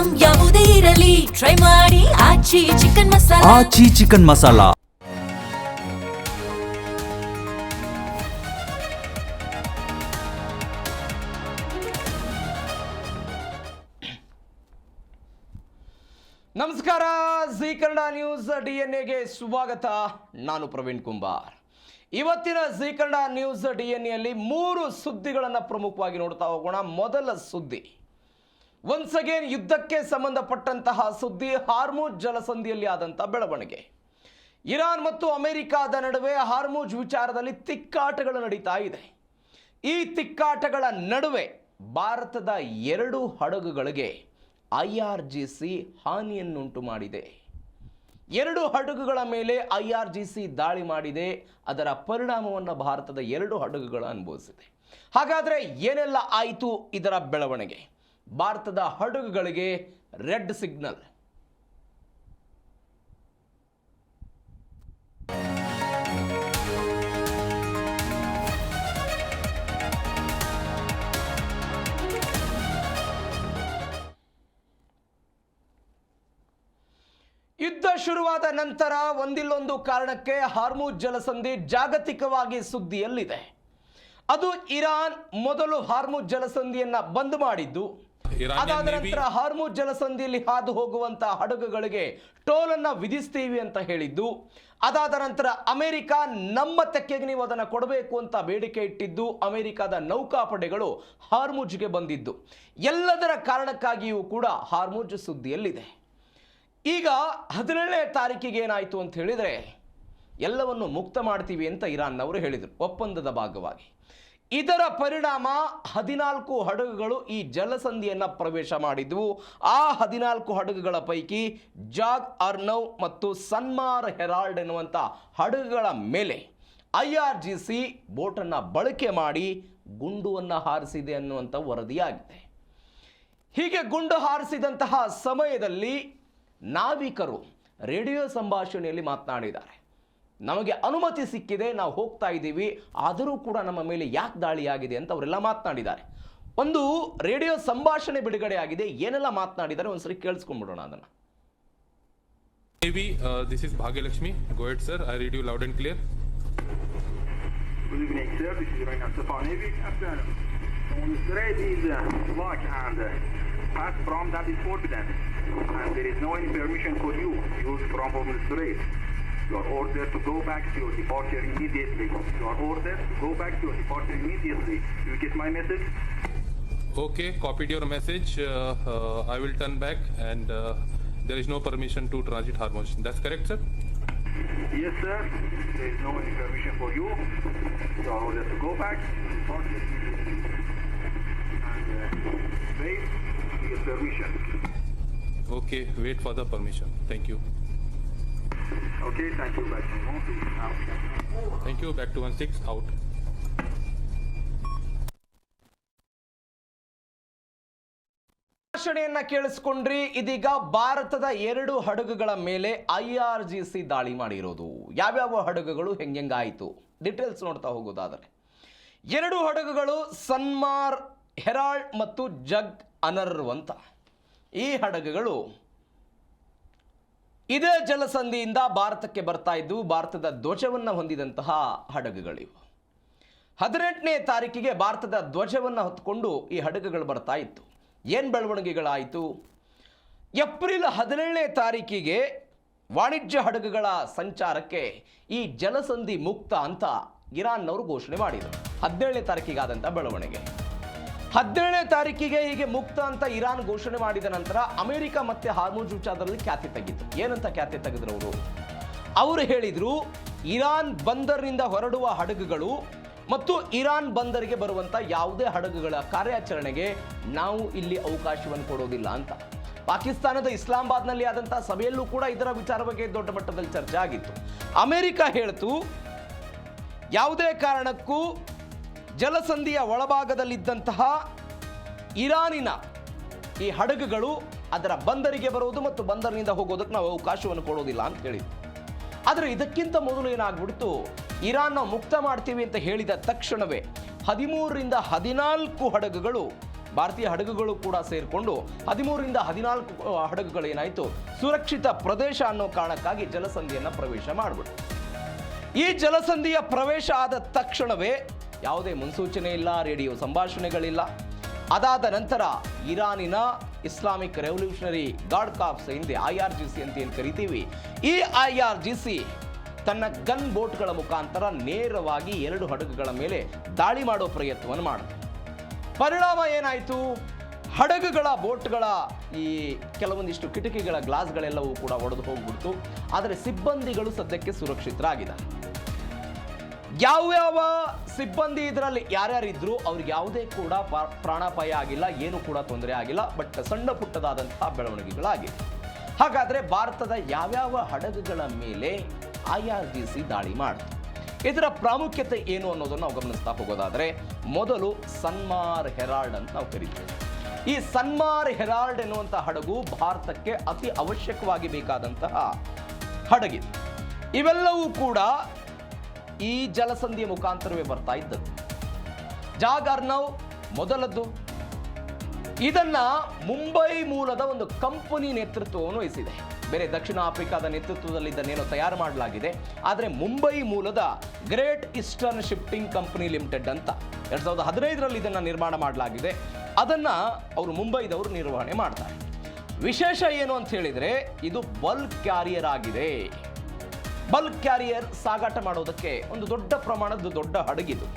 Item ಯಾವುದೇ ಇರಲಿ try ಮಾಡಿ ಆಚಿ ಚಿಕನ್ ಮಸಾಲಾ. ಆಚಿ ಚಿಕನ್ ಮಸಾಲಾ. ನಮಸ್ಕಾರ, ಜಿ ಕನ್ನಡ ನ್ಯೂಸ್ DNA ಸ್ವಾಗತ. ನಾನು ಪ್ರವೀಣ್ ಕುಂಬಾರ್. ಇವತ್ತಿನ ಜಿ ಕನ್ನಡ ನ್ಯೂಸ್ DNA ಮೂರು ಸುದ್ದಿಗಳನ್ನು ಪ್ರಮುಖವಾಗಿ ನೋಡ್ತಾ ಹೋಗೋಣ. ಮೊದಲ ಸುದ್ದಿ, ಒನ್ಸ್ ಅಗೇನ್ ಯುದ್ಧಕ್ಕೆ ಸಂಬಂಧಪಟ್ಟಂತಹ ಸುದ್ದಿ. ಹಾರ್ಮುಜ್ ಜಲಸಂಧಿಯಲ್ಲಿ ಆದಂತಹ ಬೆಳವಣಿಗೆ. ಇರಾನ್ ಮತ್ತು ಅಮೆರಿಕಾದ ನಡುವೆ ಹಾರ್ಮುಜ್ ವಿಚಾರದಲ್ಲಿ ತಿಕ್ಕಾಟಗಳು ನಡೀತಾ ಇದೆ. ಈ ತಿಕ್ಕಾಟಗಳ ನಡುವೆ ಭಾರತದ 2 ಹಡಗುಗಳಿಗೆ IRGC ಹಾನಿಯನ್ನುಂಟು ಮಾಡಿದೆ. 2 ಹಡಗುಗಳ ಮೇಲೆ IRGC ದಾಳಿ ಮಾಡಿದೆ. ಅದರ ಪರಿಣಾಮವನ್ನು ಭಾರತದ 2 ಹಡಗುಗಳು ಅನುಭವಿಸಿದೆ. ಹಾಗಾದರೆ ಏನೆಲ್ಲ ಆಯಿತು ಇದರ ಬೆಳವಣಿಗೆ? ಭಾರತದ ಹಡಗುಗಳಿಗೆ ರೆಡ್ ಸಿಗ್ನಲ್. ಯುದ್ಧ ಶುರುವಾದ ನಂತರ ಒಂದಿಲ್ಲೊಂದು ಕಾರಣಕ್ಕೆ ಹಾರ್ಮುಜ್ ಜಲಸಂಧಿ ಜಾಗತಿಕವಾಗಿ ಸುದ್ದಿಯಲ್ಲಿದೆ. ಅದು ಇರಾನ್ ಮೊದಲು ಹಾರ್ಮುಜ್ ಜಲಸಂಧಿಯನ್ನ ಬಂದ್ ಮಾಡಿದ್ದು. ಅದಾದ ನಂತರ ಹಾರ್ಮುಜ್ ಜಲಸಂಧಿಯಲ್ಲಿ ಹಾದು ಹೋಗುವಂತಹ ಹಡಗುಗಳಿಗೆ ಟೋಲ್ ಅನ್ನ ವಿಧಿಸ್ತೀವಿ ಅಂತ ಹೇಳಿದ್ದು. ಅದಾದ ನಂತರ ಅಮೆರಿಕ ನಮ್ಮ ತೆಕ್ಕೆಗೆ ನೀವು ಅದನ್ನು ಕೊಡಬೇಕು ಅಂತ ಬೇಡಿಕೆ ಇಟ್ಟಿದ್ದು. ಅಮೆರಿಕದ ನೌಕಾಪಡೆಗಳು ಹಾರ್ಮುಜ್ಗೆ ಬಂದಿದ್ದು. ಎಲ್ಲದರ ಕಾರಣಕ್ಕಾಗಿಯೂ ಕೂಡ ಹಾರ್ಮುಜ್ ಸುದ್ದಿಯಲ್ಲಿದೆ. ಈಗ 17ನೇ ತಾರೀಕಿಗೆ ಏನಾಯಿತು ಅಂತ ಹೇಳಿದರೆ, ಎಲ್ಲವನ್ನು ಮುಕ್ತ ಮಾಡ್ತೀವಿ ಅಂತ ಇರಾನ್ನವರು ಹೇಳಿದರು ಒಪ್ಪಂದದ ಭಾಗವಾಗಿ. ಇದರ ಪರಿಣಾಮ 14 ಹಡಗುಗಳು ಈ ಜಲಸಂಧಿಯನ್ನು ಪ್ರವೇಶ ಮಾಡಿದ್ವು. ಆ 14 ಹಡಗುಗಳ ಪೈಕಿ ಜಾಗ್ ಅರ್ನವ್ ಮತ್ತು ಸನ್ಮಾರ್ ಹೆರಾಲ್ಡ್ ಎನ್ನುವಂಥ ಹಡಗುಗಳ ಮೇಲೆ IRGC ಬೋಟನ್ನು ಬಳಕೆ ಮಾಡಿ ಗುಂಡುವನ್ನು ಹಾರಿಸಿದೆ ಅನ್ನುವಂಥ ವರದಿಯಾಗಿದೆ. ಹೀಗೆ ಗುಂಡು ಹಾರಿಸಿದಂತಹ ಸಮಯದಲ್ಲಿ ನಾವಿಕರು ರೇಡಿಯೋ ಸಂಭಾಷಣೆಯಲ್ಲಿ ಮಾತನಾಡಿದ್ದಾರೆ. ನಮಗೆ ಅನುಮತಿ ಸಿಕ್ಕಿದೆ, ನಾವು ಹೋಗ್ತಾ ಇದ್ದೀವಿ, ಆದರೂ ಕೂಡ ನಮ್ಮ ಮೇಲೆ ಯಾಕೆ ದಾಳಿಯಾಗಿದೆ ಅಂತ ಅವರೆಲ್ಲ ಮಾತನಾಡಿದ್ದಾರೆ. ಒಂದು ರೇಡಿಯೋ ಸಂಭಾಷಣೆ ಬಿಡುಗಡೆ ಆಗಿದೆ. ಏನೆಲ್ಲ ಮಾತನಾಡಿದ್ದಾರೆ ಒಂದ್ಸರಿ ಕೇಳಿಸ್ಕೊಂಡ್ಬಿಡೋಣ ಅದನ್ನ. Navy, this is Bhagyalakshmi. Go ahead, sir. I read you loud and clear. Good evening, sir. This is Ragnar Stefan Navy. On the thread is blocked and pass from that is forbidden. And there is no any permission for you to use from Hormuz Strait. You are ordered to go back to your departure immediately. You are ordered to go back to your departure immediately. You get my message? Okay, copied your message. I will turn back and there is no permission to transit Hormuz. That's correct, sir? Yes, sir. There is no any permission for you. You are ordered to go back to your departure immediately. And wait to get permission. Okay, wait for the permission. Thank you. Okay, thank you. Back to 16 out. Thank you. Back to 16 out. ಭಾಷಣೆಯನ್ನ ಕೇಳಿಸ್ಕೊಂಡ್ರಿ. ಇದೀಗ ಭಾರತದ 2 ಹಡಗುಗಳ ಮೇಲೆ IRGC ದಾಳಿ ಮಾಡಿರೋದು. ಯಾವ್ಯಾವ ಹಡಗುಗಳು ಹೆಂಗಾಯಿತು details ನೋಡ್ತಾ ಹೋಗೋದಾದರೆ, 2 ಹಡಗುಗಳು ಸನ್ಮಾರ್ ಹೆರಾಲ್ಡ್ ಮತ್ತು ಜಗ್ ಅನರ್ ಅಂತ. ಈ ಹಡಗುಗಳು ಇದೇ ಜಲಸಂಧಿಯಿಂದ ಭಾರತಕ್ಕೆ ಬರ್ತಾ ಇದ್ದು ಭಾರತದ ಧ್ವಜವನ್ನು ಹೊಂದಿದಂತಹ ಹಡಗುಗಳಿವು. 18ನೇ ತಾರೀಕಿಗೆ ಭಾರತದ ಧ್ವಜವನ್ನು ಹೊತ್ತುಕೊಂಡು ಈ ಹಡಗುಗಳು ಬರ್ತಾ ಇತ್ತು. ಏನು ಬೆಳವಣಿಗೆಗಳಾಯಿತು? ಏಪ್ರಿಲ್ 17ನೇ ತಾರೀಕಿಗೆ ವಾಣಿಜ್ಯ ಹಡಗುಗಳ ಸಂಚಾರಕ್ಕೆ ಈ ಜಲಸಂಧಿ ಮುಕ್ತ ಅಂತ ಇರಾನ್ನವರು ಘೋಷಣೆ ಮಾಡಿದರು. 17ನೇ ತಾರೀಕಿಗಾದಂಥ ಬೆಳವಣಿಗೆ. 17ನೇ ತಾರೀಕಿಗೆ ಹೀಗೆ ಮುಕ್ತ ಅಂತ ಇರಾನ್ ಘೋಷಣೆ ಮಾಡಿದ ನಂತರ ಅಮೆರಿಕ ಮತ್ತೆ ಹಾರ್ಮುಜ್ ವಿಚಾರದಲ್ಲಿ ಖ್ಯಾತಿ ತೆಗಿತು. ಏನಂತ ಖ್ಯಾತಿ ತೆಗೆದ್ರು ಅವರು ಹೇಳಿದ್ರು, ಇರಾನ್ ಬಂದರಿನಿಂದ ಹೊರಡುವ ಹಡಗುಗಳು ಮತ್ತು ಇರಾನ್ ಬಂದರಿಗೆ ಬರುವಂಥ ಯಾವುದೇ ಹಡಗುಗಳ ಕಾರ್ಯಾಚರಣೆಗೆ ನಾವು ಇಲ್ಲಿ ಅವಕಾಶವನ್ನು ಕೊಡೋದಿಲ್ಲ ಅಂತ. ಪಾಕಿಸ್ತಾನದ ಇಸ್ಲಾಮಾಬಾದ್ನಲ್ಲಿ ಆದಂಥ ಸಭೆಯಲ್ಲೂ ಕೂಡ ಇದರ ವಿಚಾರ ಬಗ್ಗೆ ದೊಡ್ಡ ಮಟ್ಟದಲ್ಲಿ ಚರ್ಚೆ ಆಗಿತ್ತು. ಅಮೆರಿಕ ಹೇಳ್ತು, ಯಾವುದೇ ಕಾರಣಕ್ಕೂ ಜಲಸಂಧಿಯ ಒಳಭಾಗದಲ್ಲಿದ್ದಂತಹ ಇರಾನಿನ ಈ ಹಡಗುಗಳು ಅದರ ಬಂದರಿಗೆ ಬರೋದು ಮತ್ತು ಬಂದರಿನಿಂದ ಹೋಗೋದಕ್ಕೆ ನಾವು ಅವಕಾಶವನ್ನು ಕೊಡೋದಿಲ್ಲ ಅಂತ ಹೇಳಿದ್ರು. ಆದರೆ ಇದಕ್ಕಿಂತ ಮೊದಲು ಏನಾಗ್ಬಿಡ್ತು, ಇರಾನ್ ನಾವು ಮುಕ್ತ ಮಾಡ್ತೀವಿ ಅಂತ ಹೇಳಿದ ತಕ್ಷಣವೇ 13ರಿಂದ 14 ಹಡಗುಗಳು ಭಾರತೀಯ ಹಡಗುಗಳು ಕೂಡ ಸೇರಿಕೊಂಡು 13ರಿಂದ 14 ಹಡಗುಗಳೇನಾಯಿತು ಸುರಕ್ಷಿತ ಪ್ರದೇಶ ಅನ್ನೋ ಕಾರಣಕ್ಕಾಗಿ ಜಲಸಂಧಿಯನ್ನು ಪ್ರವೇಶ ಮಾಡಿಬಿಟ್ಟು ಈ ಜಲಸಂಧಿಯ ಪ್ರವೇಶ ಆದ ತಕ್ಷಣವೇ ಯಾವುದೇ ಮುನ್ಸೂಚನೆ ಇಲ್ಲ, ರೇಡಿಯೋ ಸಂಭಾಷಣೆಗಳಿಲ್ಲ. ಅದಾದ ನಂತರ ಇರಾನಿನ ಇಸ್ಲಾಮಿಕ್ ರೆವಲ್ಯೂಷನರಿ ಗಾರ್ಡ್ ಕಾರ್ಪ್ಸ್ ಹಿಂದೆ IRGC ಅಂತ ಏನು ಕರಿತೀವಿ, ಈ IRGC ತನ್ನ ಗನ್ ಬೋಟ್ಗಳ ಮುಖಾಂತರ ನೇರವಾಗಿ 2 ಹಡಗುಗಳ ಮೇಲೆ ದಾಳಿ ಮಾಡೋ ಪ್ರಯತ್ನವನ್ನು ಮಾಡಿದೆ. ಪರಿಣಾಮ ಏನಾಯಿತು? ಹಡಗುಗಳ ಬೋಟ್ಗಳ ಈ ಕೆಲವೊಂದಿಷ್ಟು ಕಿಟಕಿಗಳ ಗ್ಲಾಸ್ಗಳೆಲ್ಲವೂ ಕೂಡ ಒಡೆದು ಹೋಗ್ಬಿಡ್ತು. ಆದರೆ ಸಿಬ್ಬಂದಿಗಳು ಸದ್ಯಕ್ಕೆ ಸುರಕ್ಷಿತರಾಗಿದ್ದಾರೆ. ಯಾವ್ಯಾವ ಸಿಬ್ಬಂದಿ ಇದರಲ್ಲಿ ಯಾರ್ಯಾರಿದ್ರು ಅವ್ರಿಗೆ ಯಾವುದೇ ಕೂಡ ಪ್ರಾಣಾಪಾಯ ಆಗಿಲ್ಲ, ಏನು ಕೂಡ ತೊಂದರೆ ಆಗಿಲ್ಲ. ಬಟ್ ಸಣ್ಣ ಪುಟ್ಟದಾದಂತಹ ಬೆಳವಣಿಗೆಗಳಾಗಿವೆ. ಹಾಗಾದ್ರೆ ಭಾರತದ ಯಾವ್ಯಾವ ಹಡಗುಗಳ ಮೇಲೆ IRGC ದಾಳಿ ಮಾಡಿತು, ಇದರ ಪ್ರಾಮುಖ್ಯತೆ ಏನು ಅನ್ನೋದನ್ನು ನಾವು ಗಮನಿಸ್ತಾ ಹೋಗೋದಾದ್ರೆ, ಮೊದಲು ಸನ್ಮಾರ್ ಹೆರಾಲ್ಡ್ ಅಂತ ನಾವು ಕರಿತೀವಿ. ಈ ಸನ್ಮಾರ್ ಹೆರಾಲ್ಡ್ ಎನ್ನುವಂಥ ಹಡಗು ಭಾರತಕ್ಕೆ ಅತಿ ಅವಶ್ಯಕವಾಗಿ ಬೇಕಾದಂತಹ ಹಡಗಿದೆ. ಇವೆಲ್ಲವೂ ಕೂಡ ಈ ಜಲಸಂಧಿಯ ಮುಖಾಂತರವೇ ಬರ್ತಾ ಇದ್ದದ್ದು. ಜಾಗ್ ಅರ್ನವ್ ಮೊದಲದ್ದು. ಇದನ್ನ ಮುಂಬೈ ಮೂಲದ ಒಂದು ಕಂಪನಿ ನೇತೃತ್ವವನ್ನು ವಹಿಸಿದೆ. ಬೇರೆ ದಕ್ಷಿಣ ಆಫ್ರಿಕಾದ ನೇತೃತ್ವದಲ್ಲಿ ಇದನ್ನೇನೋ ತಯಾರು ಮಾಡಲಾಗಿದೆ. ಆದರೆ ಮುಂಬೈ ಮೂಲದ great eastern shipping company limited ಅಂತ 2015ರಲ್ಲಿ ಇದನ್ನು ನಿರ್ಮಾಣ ಮಾಡಲಾಗಿದೆ. ಅದನ್ನು ಅವರು ಮುಂಬೈದವರು ನಿರ್ವಹಣೆ ಮಾಡ್ತಾರೆ. ವಿಶೇಷ ಏನು ಅಂತ ಹೇಳಿದರೆ, ಇದು ಬಲ್ಕ್ ಕ್ಯಾರಿಯರ್ ಆಗಿದೆ. ಬಲ್ಕ್ ಕ್ಯಾರಿಯರ್ ಸಾಗಾಟ ಮಾಡೋದಕ್ಕೆ ಒಂದು ದೊಡ್ಡ ಪ್ರಮಾಣದ ದೊಡ್ಡ ಹಡಗಿದು.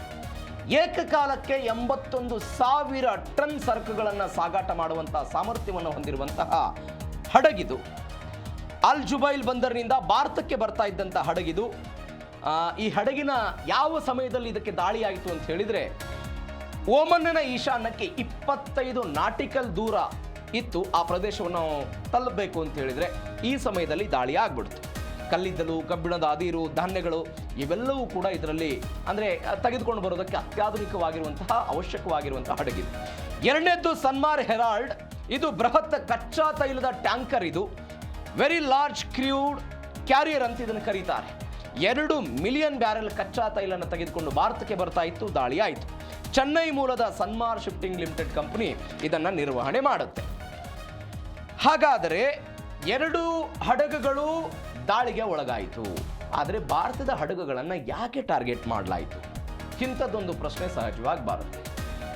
ಏಕಕಾಲಕ್ಕೆ 81,000 ಟನ್ ಸರಕುಗಳನ್ನು ಸಾಗಾಟ ಮಾಡುವಂತಹ ಸಾಮರ್ಥ್ಯವನ್ನು ಹೊಂದಿರುವಂತಹ ಹಡಗಿದು. ಅಲ್ ಜುಬೈಲ್ ಬಂದರಿನಿಂದ ಭಾರತಕ್ಕೆ ಬರ್ತಾ ಇದ್ದಂಥ ಹಡಗಿದು. ಈ ಹಡಗಿನ ಯಾವ ಸಮಯದಲ್ಲಿ ಇದಕ್ಕೆ ದಾಳಿ ಆಯಿತು ಅಂತ ಹೇಳಿದರೆ, ಓಮನ್ನ ಈಶಾನ್ಯಕ್ಕೆ 25 ನಾಟಿಕಲ್ ದೂರ ಇತ್ತು. ಆ ಪ್ರದೇಶವನ್ನು ತಲುಪಬೇಕು ಅಂತ ಹೇಳಿದರೆ ಈ ಸಮಯದಲ್ಲಿ ದಾಳಿ ಆಗ್ಬಿಡ್ತು. ಕಲ್ಲಿದ್ದಲು, ಕಬ್ಬಿಣದ ಅದಿರು, ಧಾನ್ಯಗಳು ಇವೆಲ್ಲವೂ ಕೂಡ ಇದರಲ್ಲಿ ಅಂದರೆ ತೆಗೆದುಕೊಂಡು ಬರೋದಕ್ಕೆ ಅತ್ಯಾಧುನಿಕವಾಗಿರುವಂತಹ ಅವಶ್ಯಕವಾಗಿರುವಂತಹ ಹಡಗಿದು. ಎರಡನೇದ್ದು ಸನ್ಮಾರ್ ಹೆರಾಲ್ಡ್. ಇದು ಬೃಹತ್ ಕಚ್ಚಾ ತೈಲದ ಟ್ಯಾಂಕರ್. ಇದು ವೆರಿ ಲಾರ್ಜ್ ಕ್ರೂಡ್ ಕ್ಯಾರಿಯರ್ ಅಂತ ಇದನ್ನು ಕರೀತಾರೆ. 2 ಮಿಲಿಯನ್ ಬ್ಯಾರೆಲ್ ಕಚ್ಚಾ ತೈಲನ್ನು ತೆಗೆದುಕೊಂಡು ಭಾರತಕ್ಕೆ ಬರ್ತಾ ಇತ್ತು. ದಾಳಿ ಆಯಿತು. ಚೆನ್ನೈ ಮೂಲದ ಸನ್ಮಾರ್ ಶಿಪ್ಪಿಂಗ್ ಲಿಮಿಟೆಡ್ ಕಂಪನಿ ಇದನ್ನು ನಿರ್ವಹಣೆ ಮಾಡುತ್ತೆ. ಹಾಗಾದರೆ 2 ಹಡಗುಗಳು ದಾಳಿಗೆ ಒಳಗಾಯಿತು. ಆದರೆ ಭಾರತದ ಹಡಗುಗಳನ್ನು ಯಾಕೆ ಟಾರ್ಗೆಟ್ ಮಾಡಲಾಯಿತು? ಇಂಥದ್ದೊಂದು ಪ್ರಶ್ನೆ ಸಹಜವಾಗಿ ಬರುತ್ತೆ.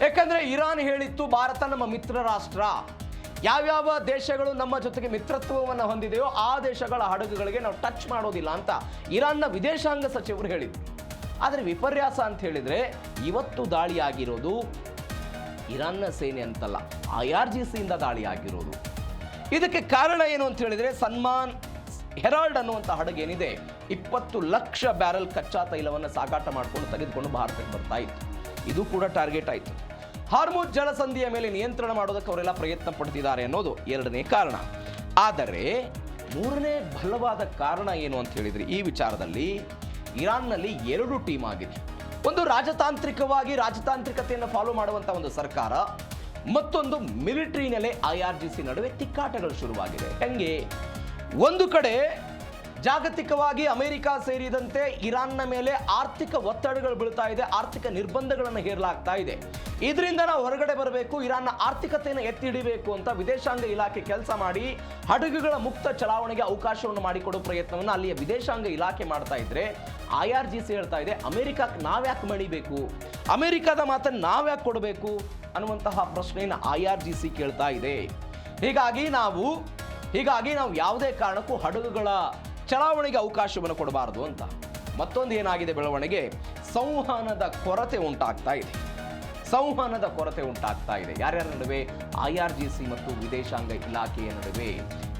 ಯಾಕಂದರೆ ಇರಾನ್ ಹೇಳಿತ್ತು, ಭಾರತ ನಮ್ಮ ಮಿತ್ರ ರಾಷ್ಟ್ರ, ಯಾವ್ಯಾವ ದೇಶಗಳು ನಮ್ಮ ಜೊತೆಗೆ ಮಿತ್ರತ್ವವನ್ನು ಹೊಂದಿದೆಯೋ ಆ ದೇಶಗಳ ಹಡಗುಗಳಿಗೆ ನಾವು ಟಚ್ ಮಾಡೋದಿಲ್ಲ ಅಂತ ಇರಾನ್ನ ವಿದೇಶಾಂಗ ಸಚಿವರು ಹೇಳಿದರು. ಆದರೆ ವಿಪರ್ಯಾಸ ಅಂತ ಹೇಳಿದರೆ, ಇವತ್ತು ದಾಳಿಯಾಗಿರೋದು ಇರಾನ್ನ ಸೇನೆ ಅಂತಲ್ಲ, IRGCಯಿಂದ ದಾಳಿ ಆಗಿರೋದು. ಇದಕ್ಕೆ ಕಾರಣ ಏನು ಅಂತ ಹೇಳಿದರೆ, ಸನ್ಮಾನ್ ಹೆರಾಲ್ಡ್ ಅನ್ನುವಂಥ ಹಡಗೇನಿದೆ 20 ಲಕ್ಷ ಬ್ಯಾರೆಲ್ ಕಚ್ಚಾ ತೈಲವನ್ನು ಸಾಗಾಟ ಮಾಡಿಕೊಂಡು ತೆಗೆದುಕೊಂಡು ಭಾರತಕ್ಕೆ ಬರ್ತಾ ಇತ್ತು. ಇದು ಕೂಡ ಟಾರ್ಗೆಟ್ ಆಯಿತು. ಹಾರ್ಮುಜ್ ಜಲಸಂಧಿಯ ಮೇಲೆ ನಿಯಂತ್ರಣ ಮಾಡೋದಕ್ಕೆ ಅವರೆಲ್ಲ ಪ್ರಯತ್ನ ಪಡ್ತಿದ್ದಾರೆ ಅನ್ನೋದು ಎರಡನೇ ಕಾರಣ. ಆದರೆ ಮೂರನೇ ಬಲವಾದ ಕಾರಣ ಏನು ಅಂತ ಹೇಳಿದರೆ, ಈ ವಿಚಾರದಲ್ಲಿ ಇರಾನ್ನಲ್ಲಿ 2 ಟೀಮ್ ಆಗಿದೆ. ಒಂದು ರಾಜತಾಂತ್ರಿಕತೆಯನ್ನು ಫಾಲೋ ಮಾಡುವಂಥ ಒಂದು ಸರ್ಕಾರ, ಮತ್ತೊಂದು ಮಿಲಿಟರಿನಲ್ಲೇ IRGC ನಡುವೆ ತಿಕ್ಕಾಟಗಳು ಶುರುವಾಗಿದೆ. ಹೆಂಗೆ? ಒಂದು ಕಡೆ ಜಾಗತಿಕವಾಗಿ ಅಮೆರಿಕ ಸೇರಿದಂತೆ ಇರಾನ್ನ ಮೇಲೆ ಆರ್ಥಿಕ ಒತ್ತಡಗಳು ಬೀಳ್ತಾ ಇದೆ, ಆರ್ಥಿಕ ನಿರ್ಬಂಧಗಳನ್ನು ಹೇರಲಾಗ್ತಾ ಇದೆ. ಇದರಿಂದ ನಾವು ಹೊರಗಡೆ ಬರಬೇಕು, ಇರಾನ್ನ ಆರ್ಥಿಕತೆಯನ್ನು ಎತ್ತಿ ಹಿಡಿಬೇಕು ಅಂತ ವಿದೇಶಾಂಗ ಇಲಾಖೆ ಕೆಲಸ ಮಾಡಿ ಹಡಗುಗಳ ಮುಕ್ತ ಚಲಾವಣೆಗೆ ಅವಕಾಶವನ್ನು ಮಾಡಿಕೊಡೋ ಪ್ರಯತ್ನವನ್ನು ಅಲ್ಲಿಯ ವಿದೇಶಾಂಗ ಇಲಾಖೆ ಮಾಡ್ತಾ ಇದ್ರೆ, IRGC ಹೇಳ್ತಾ ಇದೆ, ಅಮೆರಿಕಕ್ಕೆ ನಾವ್ಯಾಕೆ ಮಣಿಬೇಕು, ಅಮೆರಿಕದ ಮಾತನ್ನು ನಾವ್ಯಾಕೆ ಕೊಡಬೇಕು ಅನ್ನುವಂತಹ ಪ್ರಶ್ನೆಯನ್ನು IRGC ಕೇಳ್ತಾ ಇದೆ. ಹೀಗಾಗಿ ನಾವು ಯಾವುದೇ ಕಾರಣಕ್ಕೂ ಹಡಗುಗಳ ಚಲಾವಣೆಗೆ ಅವಕಾಶವನ್ನು ಕೊಡಬಾರದು ಅಂತ. ಮತ್ತೊಂದು ಏನಾಗಿದೆ ಬೆಳವಣಿಗೆ, ಸಂವಹನದ ಕೊರತೆ ಉಂಟಾಗ್ತಾ ಇದೆ. ಯಾರ್ಯಾರ ನಡುವೆ? IRGC ಮತ್ತು ವಿದೇಶಾಂಗ ಇಲಾಖೆಯ ನಡುವೆ.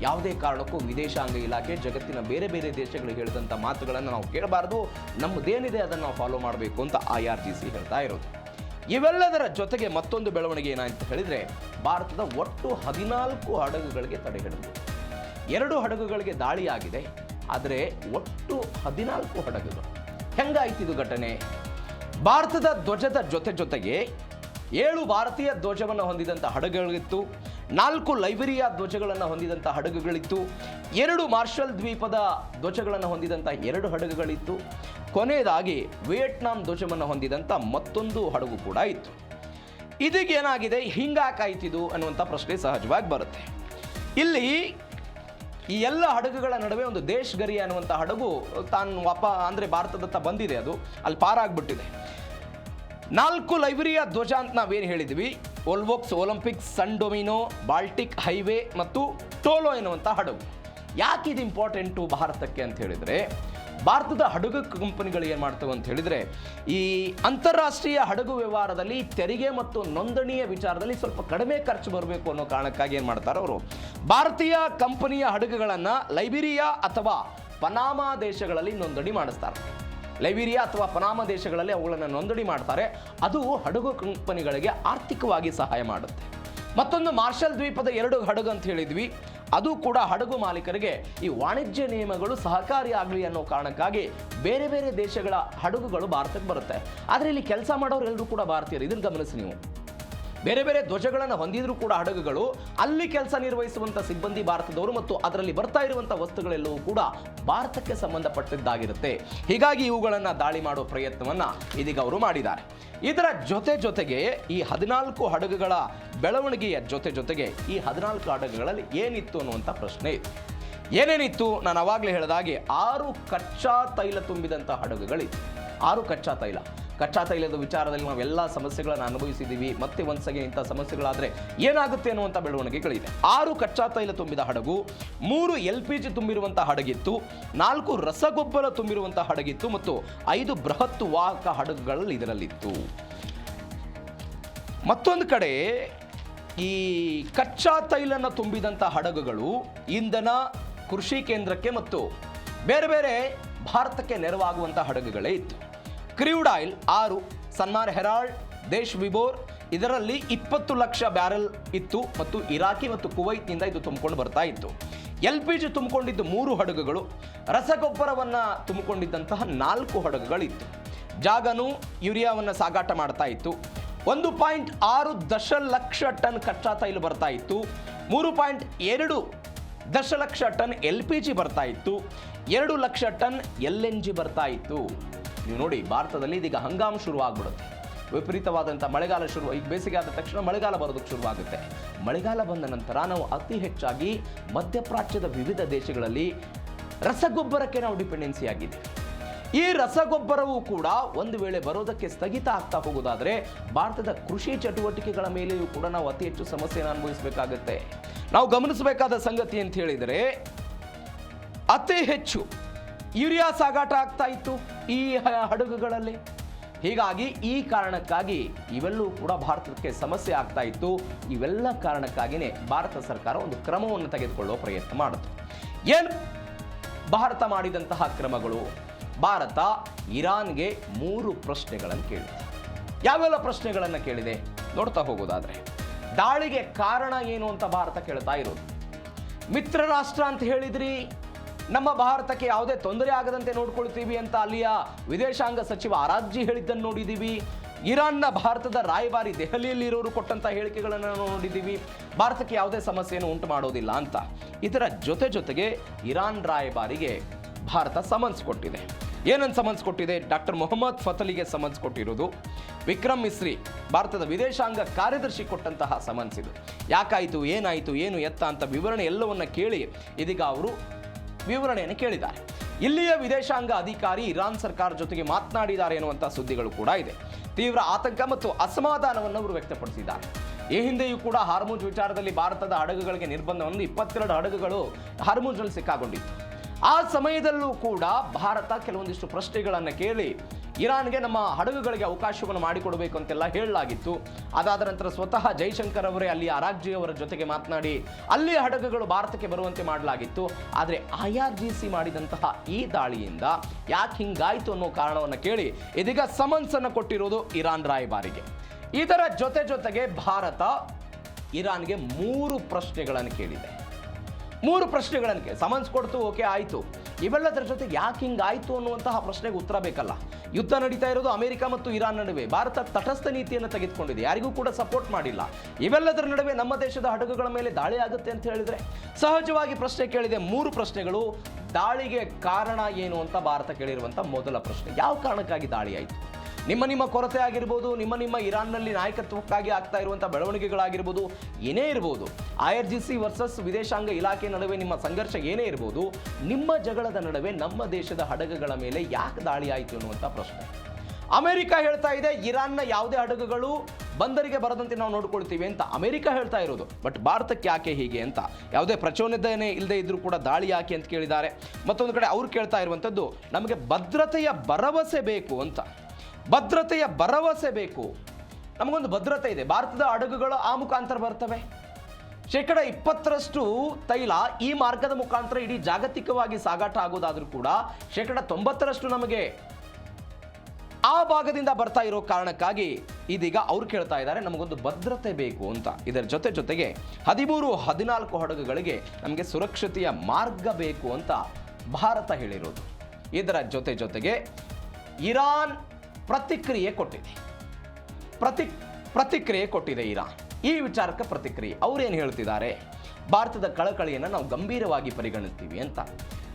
ಯಾವುದೇ ಕಾರಣಕ್ಕೂ ವಿದೇಶಾಂಗ ಇಲಾಖೆ ಜಗತ್ತಿನ ಬೇರೆ ಬೇರೆ ದೇಶಗಳಿಗೆ ಹೇಳಿದಂಥ ಮಾತುಗಳನ್ನು ನಾವು ಕೇಳಬಾರ್ದು, ನಮ್ಮದೇನಿದೆ ಅದನ್ನು ನಾವು ಫಾಲೋ ಮಾಡಬೇಕು ಅಂತ IRGC ಹೇಳ್ತಾ ಇರೋದು. ಇವೆಲ್ಲದರ ಜೊತೆಗೆ ಮತ್ತೊಂದು ಬೆಳವಣಿಗೆ ಏನಾಯ್ತು ಹೇಳಿದರೆ, ಭಾರತದ ಒಟ್ಟು 14 ಹಡಗುಗಳಿಗೆ ತಡೆ ಹಿಡಿದು 2 ಹಡಗುಗಳಿಗೆ ದಾಳಿಯಾಗಿದೆ. ಆದರೆ ಒಟ್ಟು 14 ಹಡಗುಗಳು. ಹೆಂಗಾಯ್ತು ಇದು ಘಟನೆ? ಭಾರತದ ಧ್ವಜದ ಜೊತೆಗೆ 7 ಭಾರತೀಯ ಧ್ವಜವನ್ನು ಹೊಂದಿದಂಥ ಹಡಗುಗಳಿತ್ತು, 4 ಲೈಬೀರಿಯಾ ಧ್ವಜಗಳನ್ನು ಹೊಂದಿದಂಥ ಹಡಗುಗಳಿತ್ತು, 2 ಮಾರ್ಷಲ್ ದ್ವೀಪದ ಧ್ವಜಗಳನ್ನು ಹೊಂದಿದಂಥ 2 ಹಡಗುಗಳಿತ್ತು, ಕೊನೆಯದಾಗಿ ವಿಯೆಟ್ನಾಂ ಧ್ವಜವನ್ನು ಹೊಂದಿದಂಥ ಮತ್ತೊಂದು ಹಡಗು ಕೂಡ ಇತ್ತು. ಇದೀಗ ಏನಾಗಿದೆ, ಹಿಂಗಾಕಾಯ್ತಿದು ಅನ್ನುವಂಥ ಪ್ರಶ್ನೆ ಸಹಜವಾಗಿ ಬರುತ್ತೆ. ಇಲ್ಲಿ ಈ ಎಲ್ಲ ಹಡಗುಗಳ ನಡುವೆ ಒಂದು ದೇಶ್ ಗರಿ ಅನ್ನುವಂಥ ಹಡಗು ತಾನು ಅಂದರೆ ಭಾರತದತ್ತ ಬಂದಿದೆ, ಅದು ಅಲ್ಲಿ ಪಾರಾಗ್ಬಿಟ್ಟಿದೆ. 4 ಲೈಬೀರಿಯಾ ಧ್ವಜ ಅಂತ ನಾವೇನು ಹೇಳಿದ್ವಿ, ವೋಲ್ವೋಕ್ಸ್ ಒಲಿಂಪಿಕ್ಸ್, ಸನ್ ಡೊಮಿನೋ, ಬಾಲ್ಟಿಕ್ ಹೈವೇ ಮತ್ತು ಟೋಲೋ ಎನ್ನುವಂಥ ಹಡಗು. ಯಾಕೆ ಇದು ಇಂಪಾರ್ಟೆಂಟು ಭಾರತಕ್ಕೆ ಅಂತ ಹೇಳಿದರೆ, ಭಾರತದ ಹಡಗು ಕಂಪನಿಗಳು ಏನು ಮಾಡ್ತವೆ ಅಂತ ಹೇಳಿದರೆ, ಈ ಅಂತಾರಾಷ್ಟ್ರೀಯ ಹಡಗು ವ್ಯವಹಾರದಲ್ಲಿ ತೆರಿಗೆ ಮತ್ತು ನೋಂದಣಿಯ ವಿಚಾರದಲ್ಲಿ ಸ್ವಲ್ಪ ಕಡಿಮೆ ಖರ್ಚು ಬರಬೇಕು ಅನ್ನೋ ಕಾರಣಕ್ಕಾಗಿ ಏನು ಮಾಡ್ತಾರೆ ಅವರು, ಭಾರತೀಯ ಕಂಪನಿಯ ಹಡಗುಗಳನ್ನು ಲೈಬೀರಿಯಾ ಅಥವಾ ಪನಾಮಾ ದೇಶಗಳಲ್ಲಿ ನೋಂದಣಿ ಮಾಡಿಸ್ತಾರೆ. ಲೈಬೀರಿಯಾ ಅಥವಾ ಪನಾಮಾ ದೇಶಗಳಲ್ಲಿ ಅವುಗಳನ್ನು ನೋಂದಣಿ ಮಾಡ್ತಾರೆ. ಅದು ಹಡಗು ಕಂಪನಿಗಳಿಗೆ ಆರ್ಥಿಕವಾಗಿ ಸಹಾಯ ಮಾಡುತ್ತೆ. ಮತ್ತೊಂದು ಮಾರ್ಷಲ್ ದ್ವೀಪದ 2 ಹಡಗು ಅಂತ ಹೇಳಿದ್ವಿ, ಅದು ಕೂಡ ಹಡಗು ಮಾಲೀಕರಿಗೆ ಈ ವಾಣಿಜ್ಯ ನಿಯಮಗಳು ಸಹಕಾರಿಯಾಗಲಿ ಅನ್ನೋ ಕಾರಣಕ್ಕಾಗಿ ಬೇರೆ ಬೇರೆ ದೇಶಗಳ ಹಡಗುಗಳು ಭಾರತಕ್ಕೆ ಬರುತ್ತೆ. ಆದರೆ ಇಲ್ಲಿ ಕೆಲಸ ಮಾಡೋರು ಎಲ್ಲರೂ ಕೂಡ ಭಾರತೀಯರು. ಇದನ್ನು ಗಮನಿಸಿ ನೀವು. ಬೇರೆ ಬೇರೆ ಧ್ವಜಗಳನ್ನು ಹೊಂದಿದ್ರೂ ಕೂಡ ಹಡಗುಗಳು, ಅಲ್ಲಿ ಕೆಲಸ ನಿರ್ವಹಿಸುವಂಥ ಸಿಬ್ಬಂದಿ ಭಾರತದವರು ಮತ್ತು ಅದರಲ್ಲಿ ಬರ್ತಾ ಇರುವಂಥ ವಸ್ತುಗಳೆಲ್ಲವೂ ಕೂಡ ಭಾರತಕ್ಕೆ ಸಂಬಂಧಪಟ್ಟಿದ್ದಾಗಿರುತ್ತೆ. ಹೀಗಾಗಿ ಇವುಗಳನ್ನು ದಾಳಿ ಮಾಡೋ ಪ್ರಯತ್ನವನ್ನು ಇದೀಗ ಅವರು ಮಾಡಿದ್ದಾರೆ. ಇದರ ಜೊತೆಗೆ ಈ 14 ಹಡಗುಗಳ ಬೆಳವಣಿಗೆಯ ಜೊತೆಗೆ ಈ 14 ಹಡಗುಗಳಲ್ಲಿ ಏನಿತ್ತು ಅನ್ನುವಂಥ ಪ್ರಶ್ನೆ ಇತ್ತು. ಏನೇನಿತ್ತು? ನಾನು ಅವಾಗಲೇ ಹೇಳಿದಾಗೆ 6 ಕಚ್ಚಾ ತೈಲ ತುಂಬಿದಂಥ ಹಡಗುಗಳಿತ್ತು. 6 ಕಚ್ಚಾ ತೈಲದ ವಿಚಾರದಲ್ಲಿ ನಾವೆಲ್ಲ ಸಮಸ್ಯೆಗಳನ್ನು ಅನುಭವಿಸಿದ್ದೀವಿ. ಮತ್ತೆ ಒಂದ್ಸಗೆ ಇಂಥ ಸಮಸ್ಯೆಗಳಾದರೆ ಏನಾಗುತ್ತೆ ಅನ್ನುವಂಥ ಬೆಳವಣಿಗೆಗಳಿದೆ. 6 ಕಚ್ಚಾ ತೈಲ ತುಂಬಿದ ಹಡಗು, 3 LPG ತುಂಬಿರುವಂಥ ಹಡಗಿತ್ತು, 4 ರಸಗೊಬ್ಬರ ತುಂಬಿರುವಂಥ ಹಡಗಿತ್ತು ಮತ್ತು 5 ಬೃಹತ್ ವಾಹಕ ಹಡಗುಗಳಲ್ಲಿ ಇದರಲ್ಲಿತ್ತು. ಮತ್ತೊಂದು ಕಡೆ ಈ ಕಚ್ಚಾ ತೈಲನ್ನು ತುಂಬಿದಂಥ ಹಡಗುಗಳು ಇಂಧನ, ಕೃಷಿ ಕೇಂದ್ರಕ್ಕೆ ಮತ್ತು ಬೇರೆ ಬೇರೆ ಭಾರತಕ್ಕೆ ನೆರವಾಗುವಂಥ ಹಡಗುಗಳೇ ಇತ್ತು. ಕ್ರೂಡ್ ಆಯಿಲ್ 6, ಸನ್ಮಾರ್ ಹೆರಾಲ್ಡ್, ದೇಶ್ ವಿಬೋರ್, ಇದರಲ್ಲಿ 20 ಲಕ್ಷ ಬ್ಯಾರೆಲ್ ಇತ್ತು ಮತ್ತು ಇರಾಕಿ ಮತ್ತು ಕುವೈತ್ನಿಂದ ಇದು ತುಂಬಿಕೊಂಡು ಬರ್ತಾ ಇತ್ತು. LPG ತುಂಬಿಕೊಂಡಿದ್ದು 3 ಹಡಗುಗಳು, ರಸಗೊಬ್ಬರವನ್ನು ತುಂಬಿಕೊಂಡಿದ್ದಂತಹ 4 ಹಡಗುಗಳಿತ್ತು. ಜಾಗನು ಯೂರಿಯಾವನ್ನು ಸಾಗಾಟ ಮಾಡ್ತಾ ಇತ್ತು. 1.6 ದಶಲಕ್ಷ ಟನ್ ಕಚ್ಚಾ ತೈಲ ಬರ್ತಾ ಇತ್ತು. 3.2 ದಶಲಕ್ಷ ಟನ್ LPG ಬರ್ತಾ ಇತ್ತು. 2 ಲಕ್ಷ ಟನ್ LNG ಬರ್ತಾ ಇತ್ತು. ನೀವು ನೋಡಿ, ಭಾರತದಲ್ಲಿ ಇದೀಗ ಹಂಗಾಮು ಶುರುವಾಗ್ಬಿಡುತ್ತೆ. ವಿಪರೀತವಾದಂಥ ಮಳೆಗಾಲ ಈಗ ಬೇಸಿಗೆ ಆದ ತಕ್ಷಣ ಮಳೆಗಾಲ ಬರೋದಕ್ಕೆ ಶುರುವಾಗುತ್ತೆ. ಮಳೆಗಾಲ ಬಂದ ನಂತರ ನಾವು ಅತಿ ಹೆಚ್ಚಾಗಿ ಮಧ್ಯಪ್ರಾಚ್ಯದ ವಿವಿಧ ದೇಶಗಳಲ್ಲಿ ರಸಗೊಬ್ಬರಕ್ಕೆ ನಾವು ಡಿಪೆಂಡೆನ್ಸಿ ಆಗಿದ್ದೀವಿ. ಈ ರಸಗೊಬ್ಬರವೂ ಕೂಡ ಒಂದು ವೇಳೆ ಬರೋದಕ್ಕೆ ಸ್ಥಗಿತ ಆಗ್ತಾ ಹೋಗೋದಾದರೆ ಭಾರತದ ಕೃಷಿ ಚಟುವಟಿಕೆಗಳ ಮೇಲೆಯೂ ಕೂಡ ನಾವು ಅತಿ ಹೆಚ್ಚು ಸಮಸ್ಯೆಯನ್ನು ಅನುಭವಿಸಬೇಕಾಗುತ್ತೆ. ನಾವು ಗಮನಿಸಬೇಕಾದ ಸಂಗತಿ ಅಂತ ಹೇಳಿದರೆ, ಅತಿ ಹೆಚ್ಚು ಯೂರಿಯಾ ಸಾಗಾಟ ಆಗ್ತಾ ಇತ್ತು ಈ ಹಡಗುಗಳಲ್ಲಿ. ಹೀಗಾಗಿ ಈ ಕಾರಣಕ್ಕಾಗಿ ಇವೆಲ್ಲವೂ ಕೂಡ ಭಾರತಕ್ಕೆ ಸಮಸ್ಯೆ ಆಗ್ತಾ ಇತ್ತು. ಇವೆಲ್ಲ ಕಾರಣಕ್ಕಾಗಿಯೇ ಭಾರತ ಸರ್ಕಾರ ಒಂದು ಕ್ರಮವನ್ನು ತೆಗೆದುಕೊಳ್ಳುವ ಪ್ರಯತ್ನ ಮಾಡಿತು. ಏನು ಭಾರತ ಮಾಡಿದಂತಹ ಕ್ರಮಗಳು? ಭಾರತ ಇರಾನ್ಗೆ 3 ಪ್ರಶ್ನೆಗಳನ್ನು ಕೇಳಿದೆ. ಯಾವೆಲ್ಲ ಪ್ರಶ್ನೆಗಳನ್ನು ಕೇಳಿದೆ ನೋಡ್ತಾ ಹೋಗೋದಾದ್ರೆ, ದಾಳಿಗೆ ಕಾರಣ ಏನು ಅಂತ ಭಾರತ ಕೇಳ್ತಾ ಇರೋದು. ಮಿತ್ರ ರಾಷ್ಟ್ರ ಅಂತ ಹೇಳಿದ್ರಿ, ನಮ್ಮ ಭಾರತಕ್ಕೆ ಯಾವುದೇ ತೊಂದರೆ ಆಗದಂತೆ ನೋಡ್ಕೊಳ್ತೀವಿ ಅಂತ ಅಲ್ಲಿಯ ವಿದೇಶಾಂಗ ಸಚಿವ ಆರಾಗ್ಜಿ ಹೇಳಿದ್ದನ್ನು ನೋಡಿದ್ದೀವಿ. ಇರಾನ್ನ ಭಾರತದ ರಾಯಭಾರಿ ದೆಹಲಿಯಲ್ಲಿರೋರು ಕೊಟ್ಟಂಥ ಹೇಳಿಕೆಗಳನ್ನು ನೋಡಿದ್ದೀವಿ. ಭಾರತಕ್ಕೆ ಯಾವುದೇ ಸಮಸ್ಯೆಯನ್ನು ಉಂಟು ಮಾಡೋದಿಲ್ಲ ಅಂತ. ಇದರ ಜೊತೆಗೆ ಇರಾನ್ ರಾಯಭಾರಿಗೆ ಭಾರತ ಸಮನ್ಸ್ ಕೊಟ್ಟಿದೆ. ಏನನ್ನು ಸಮನ್ಸ್ ಕೊಟ್ಟಿದೆ? ಡಾಕ್ಟರ್ ಮೊಹಮ್ಮದ್ ಫತಲಿಗೆ ಸಮನ್ಸ್ ಕೊಟ್ಟಿರೋದು. ವಿಕ್ರಮ್ ಮಿಸ್ರಿ ಭಾರತದ ವಿದೇಶಾಂಗ ಕಾರ್ಯದರ್ಶಿ ಕೊಟ್ಟಂತಹ ಸಮನ್ಸ್ ಇದು. ಯಾಕಾಯಿತು, ಏನಾಯಿತು, ಏನು ಎತ್ತ ಅಂತ ವಿವರಣೆ ಎಲ್ಲವನ್ನ ಕೇಳಿ ಇದೀಗ ಅವರು ವಿವರಣೆಯನ್ನು ಕೇಳಿದ್ದಾರೆ. ಇಲ್ಲಿಯ ವಿದೇಶಾಂಗ ಅಧಿಕಾರಿ ಇರಾನ್ ಸರ್ಕಾರ ಜೊತೆಗೆ ಮಾತನಾಡಿದ್ದಾರೆ ಎನ್ನುವಂಥ ಸುದ್ದಿಗಳು ಕೂಡ ಇದೆ. ತೀವ್ರ ಆತಂಕ ಮತ್ತು ಅಸಮಾಧಾನವನ್ನು ಅವರು ವ್ಯಕ್ತಪಡಿಸಿದ್ದಾರೆ. ಈ ಹಿಂದೆಯೂ ಕೂಡ ಹಾರ್ಮುಜ್ ವಿಚಾರದಲ್ಲಿ ಭಾರತದ ಹಡಗುಗಳಿಗೆ ನಿರ್ಬಂಧವನ್ನು 22 ಹಡಗುಗಳು ಹಾರ್ಮುಜ್ನಲ್ಲಿ ಸಿಕ್ಕಾಕೊಂಡಿತ್ತು. ಆ ಸಮಯದಲ್ಲೂ ಕೂಡ ಭಾರತ ಕೆಲವೊಂದಿಷ್ಟು ಪ್ರಶ್ನೆಗಳನ್ನು ಕೇಳಿ ಇರಾನ್ಗೆ ನಮ್ಮ ಹಡಗುಗಳಿಗೆ ಅವಕಾಶವನ್ನು ಮಾಡಿಕೊಡಬೇಕು ಅಂತೆಲ್ಲ ಹೇಳಲಾಗಿತ್ತು. ಅದಾದ ನಂತರ ಸ್ವತಃ ಜೈಶಂಕರ್ ಅವರೇ ಅಲ್ಲಿ ಆರಾಗ್ಜಿ ಅವರ ಜೊತೆಗೆ ಮಾತನಾಡಿ ಅಲ್ಲಿ ಹಡಗುಗಳು ಭಾರತಕ್ಕೆ ಬರುವಂತೆ ಮಾಡಲಾಗಿತ್ತು. ಆದರೆ IRGC ಮಾಡಿದಂತಹ ಈ ದಾಳಿಯಿಂದ ಯಾಕೆ ಹಿಂಗಾಯಿತು ಅನ್ನೋ ಕಾರಣವನ್ನು ಕೇಳಿ ಇದೀಗ ಸಮನ್ಸ್ ಅನ್ನು ಕೊಟ್ಟಿರೋದು ಇರಾನ್ ರಾಯಭಾರಿಗೆ. ಇದರ ಜೊತೆಗೆ ಭಾರತ ಇರಾನ್ಗೆ 3 ಪ್ರಶ್ನೆಗಳನ್ನು ಕೇಳಿದೆ. 3 ಪ್ರಶ್ನೆಗಳನ್ನು ಸಮನ್ಸ್ ಕೊಡ್ತು, ಓಕೆ ಆಯಿತು. ಇವೆಲ್ಲದರ ಜೊತೆಗೆ ಯಾಕೆ ಹಿಂಗಾಯಿತು ಅನ್ನುವಂತಹ ಪ್ರಶ್ನೆಗೆ ಉತ್ತರ ಬೇಕಲ್ಲ. ಯುದ್ಧ ನಡೀತಾ ಇರೋದು ಅಮೆರಿಕ ಮತ್ತು ಇರಾನ್ ನಡುವೆ. ಭಾರತ ತಟಸ್ಥ ನೀತಿಯನ್ನು ತೆಗೆದುಕೊಂಡಿದೆ, ಯಾರಿಗೂ ಕೂಡ ಸಪೋರ್ಟ್ ಮಾಡಿಲ್ಲ. ಇವೆಲ್ಲದರ ನಡುವೆ ನಮ್ಮ ದೇಶದ ಹಡಗುಗಳ ಮೇಲೆ ದಾಳಿ ಆಗುತ್ತೆ ಅಂತ ಹೇಳಿದ್ರೆ ಸಹಜವಾಗಿ ಪ್ರಶ್ನೆ ಕೇಳಿದೆ. 3 ಪ್ರಶ್ನೆಗಳು. ದಾಳಿಗೆ ಕಾರಣ ಏನು ಅಂತ ಭಾರತ ಕೇಳಿರುವಂಥ ಮೊದಲ ಪ್ರಶ್ನೆ, ಯಾವ ಕಾರಣಕ್ಕಾಗಿ ದಾಳಿ ಆಯಿತು? ನಿಮ್ಮ ಕೊರತೆ ಆಗಿರ್ಬೋದು, ನಿಮ್ಮ ಇರಾನ್ನಲ್ಲಿ ನಾಯಕತ್ವಕ್ಕಾಗಿ ಆಗ್ತಾ ಇರುವಂಥ ಬೆಳವಣಿಗೆಗಳಾಗಿರ್ಬೋದು, ಏನೇ ಇರ್ಬೋದು, IRGC ವರ್ಸಸ್ ವಿದೇಶಾಂಗ ಇಲಾಖೆ ನಡುವೆ ನಿಮ್ಮ ಸಂಘರ್ಷ ಏನೇ ಇರ್ಬೋದು, ನಿಮ್ಮ ಜಗಳದ ನಡುವೆ ನಮ್ಮ ದೇಶದ ಹಡಗುಗಳ ಮೇಲೆ ಯಾಕೆ ದಾಳಿ ಆಯಿತು ಅನ್ನುವಂಥ ಪ್ರಶ್ನೆ. ಅಮೆರಿಕ ಹೇಳ್ತಾ ಇದೆ ಇರಾನ್ನ ಯಾವುದೇ ಹಡಗುಗಳು ಬಂದರಿಗೆ ಬರದಂತೆ ನಾವು ನೋಡ್ಕೊಳ್ತೀವಿ ಅಂತ ಅಮೆರಿಕ ಹೇಳ್ತಾ ಇರೋದು. ಬಟ್ ಭಾರತಕ್ಕೆ ಯಾಕೆ ಹೀಗೆ ಅಂತ, ಯಾವುದೇ ಪ್ರಚೋದನೆ ಇಲ್ಲದೆ ಇದ್ರೂ ಕೂಡ ದಾಳಿ ಯಾಕೆ ಅಂತ ಕೇಳಿದ್ದಾರೆ. ಮತ್ತೊಂದು ಕಡೆ ಅವ್ರು ಕೇಳ್ತಾ ಇರುವಂಥದ್ದು ನಮಗೆ ಭದ್ರತೆಯ ಭರವಸೆ ಬೇಕು ಅಂತ. ಭದ್ರತೆಯ ಭರವಸೆ ಬೇಕು, ನಮಗೊಂದು ಭದ್ರತೆ ಇದೆ. ಭಾರತದ ಹಡಗುಗಳು ಆ ಮುಖಾಂತರ ಬರ್ತವೆ. 20% ತೈಲ ಈ ಮಾರ್ಗದ ಮುಖಾಂತರ ಇಡೀ ಜಾಗತಿಕವಾಗಿ ಸಾಗಾಟ ಆಗೋದಾದ್ರೂ ಕೂಡ 90% ನಮಗೆ ಆ ಭಾಗದಿಂದ ಬರ್ತಾ ಇರೋ ಕಾರಣಕ್ಕಾಗಿ ಇದೀಗ ಅವ್ರು ಕೇಳ್ತಾ ಇದ್ದಾರೆ ನಮಗೊಂದು ಭದ್ರತೆ ಬೇಕು ಅಂತ. ಇದರ ಜೊತೆಗೆ 13-14 ಹಡಗುಗಳಿಗೆ ನಮಗೆ ಸುರಕ್ಷತೆಯ ಮಾರ್ಗ ಬೇಕು ಅಂತ ಭಾರತ ಹೇಳಿರೋದು. ಇದರ ಜೊತೆಗೆ ಇರಾನ್ ಪ್ರತಿಕ್ರಿಯೆ ಕೊಟ್ಟಿದೆ ಇರಾನ್. ಈ ವಿಚಾರಕ್ಕೆ ಪ್ರತಿಕ್ರಿಯೆ ಅವ್ರೇನು ಹೇಳ್ತಿದ್ದಾರೆ, ಭಾರತದ ಕಳಕಳಿಯನ್ನು ನಾವು ಗಂಭೀರವಾಗಿ ಪರಿಗಣಿಸ್ತೀವಿ ಅಂತ.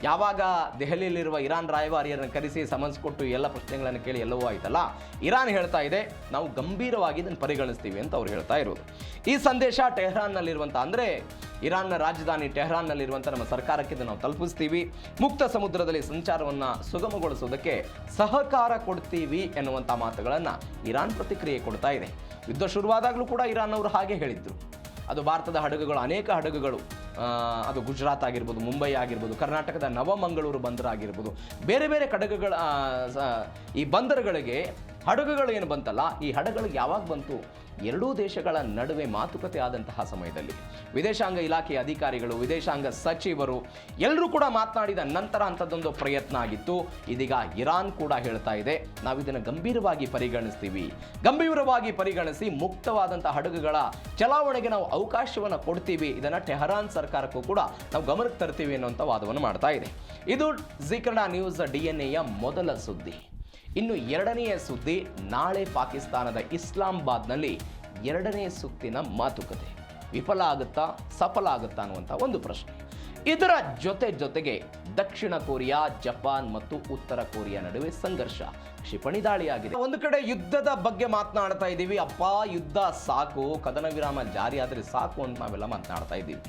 ಯಾವಾಗ ದೆಹಲಿಯಲ್ಲಿರುವ ಇರಾನ್ ರಾಯಭಾರಿಯರನ್ನು ಕರೆಸಿ ಸಮನ್ಸ್ ಕೊಟ್ಟು ಎಲ್ಲ ಪ್ರಶ್ನೆಗಳನ್ನು ಕೇಳಿ ಎಲ್ಲವೂ ಆಯ್ತಲ್ಲ, ಇರಾನ್ ಹೇಳ್ತಾ ಇದೆ ನಾವು ಗಂಭೀರವಾಗಿ ಇದನ್ನು ಪರಿಗಣಿಸ್ತೀವಿ ಅಂತ ಅವ್ರು ಹೇಳ್ತಾ ಇರೋದು. ಈ ಸಂದೇಶ ಟೆಹರಾನ್ನಲ್ಲಿರುವಂಥ, ಅಂದರೆ ಇರಾನ್ನ ರಾಜಧಾನಿ ಟೆಹರಾನ್ನಲ್ಲಿರುವಂಥ ನಮ್ಮ ಸರ್ಕಾರಕ್ಕೆ ಇದನ್ನು ನಾವು ತಲುಪಿಸ್ತೀವಿ, ಮುಕ್ತ ಸಮುದ್ರದಲ್ಲಿ ಸಂಚಾರವನ್ನು ಸುಗಮಗೊಳಿಸೋದಕ್ಕೆ ಸಹಕಾರ ಕೊಡ್ತೀವಿ ಎನ್ನುವಂಥ ಮಾತುಗಳನ್ನು ಇರಾನ್ ಪ್ರತಿಕ್ರಿಯೆ ಕೊಡ್ತಾ ಇದೆ. ಯುದ್ಧ ಶುರುವಾದಾಗಲೂ ಕೂಡ ಇರಾನ್ ಅವರು ಹಾಗೆ ಹೇಳಿದ್ರು. ಅದು ಭಾರತದ ಹಡಗುಗಳು, ಅನೇಕ ಹಡಗುಗಳು, ಅದು ಗುಜರಾತ್ ಆಗಿರ್ಬೋದು, ಮುಂಬೈ ಆಗಿರ್ಬೋದು, ಕರ್ನಾಟಕದ ನವಮಂಗಳೂರು ಬಂದರು ಆಗಿರ್ಬೋದು, ಬೇರೆ ಬೇರೆ ಕಡಗುಗಳ ಈ ಬಂದರುಗಳಿಗೆ ಹಡಗುಗಳು ಏನು ಬಂತಲ್ಲ, ಈ ಹಡಗುಗಳಿಗೆ ಯಾವಾಗ ಬಂತು, ಎರಡೂ ದೇಶಗಳ ನಡುವೆ ಮಾತುಕತೆ ಆದಂತಹ ಸಮಯದಲ್ಲಿ ವಿದೇಶಾಂಗ ಇಲಾಖೆಯ ಅಧಿಕಾರಿಗಳು, ವಿದೇಶಾಂಗ ಸಚಿವರು ಎಲ್ಲರೂ ಕೂಡ ಮಾತನಾಡಿದ ನಂತರ ಅಂಥದ್ದೊಂದು ಪ್ರಯತ್ನ ಆಗಿತ್ತು. ಇದೀಗ ಇರಾನ್ ಕೂಡ ಹೇಳ್ತಾ ಇದೆ ನಾವು ಇದನ್ನು ಗಂಭೀರವಾಗಿ ಪರಿಗಣಿಸಿ ಮುಕ್ತವಾದಂಥ ಹಡಗುಗಳ ಚಲಾವಣೆಗೆ ನಾವು ಅವಕಾಶವನ್ನು ಕೊಡ್ತೀವಿ, ಇದನ್ನು ಟೆಹರಾನ್ ಸರ್ಕಾರಕ್ಕೂ ಕೂಡ ನಾವು ಗಮನಕ್ಕೆ ತರ್ತೀವಿ ಅನ್ನುವಂಥ ವಾದವನ್ನು ಮಾಡ್ತಾ ಇದೆ. ಇದು ಜೀ ಕನ್ನಡ ನ್ಯೂಸ್ DNA ಮೊದಲ ಸುದ್ದಿ. ಇನ್ನು ಎರಡನೆಯ ಸುದ್ದಿ, ನಾಳೆ ಪಾಕಿಸ್ತಾನದ ಇಸ್ಲಾಮಾಬಾದ್ನಲ್ಲಿ 2ನೇ ಸುತ್ತಿನ ಮಾತುಕತೆ ವಿಫಲ ಆಗುತ್ತಾ ಸಫಲ ಆಗುತ್ತಾ ಅನ್ನುವಂಥ ಒಂದು ಪ್ರಶ್ನೆ. ಇದರ ಜೊತೆಗೆ ದಕ್ಷಿಣ ಕೊರಿಯಾ, ಜಪಾನ್ ಮತ್ತು ಉತ್ತರ ಕೊರಿಯಾ ನಡುವೆ ಸಂಘರ್ಷ, ಕ್ಷಿಪಣಿ ದಾಳಿಯಾಗಿದೆ. ಒಂದು ಕಡೆ ಯುದ್ಧದ ಬಗ್ಗೆ ಮಾತನಾಡ್ತಾ ಇದ್ದೀವಿ, ಅಪ್ಪ ಯುದ್ಧ ಸಾಕು, ಕದನ ವಿರಾಮ ಜಾರಿ ಆದರೆ ಸಾಕು ಅಂತ ನಾವೆಲ್ಲ ಮಾತನಾಡ್ತಾ ಇದ್ದೀವಿ.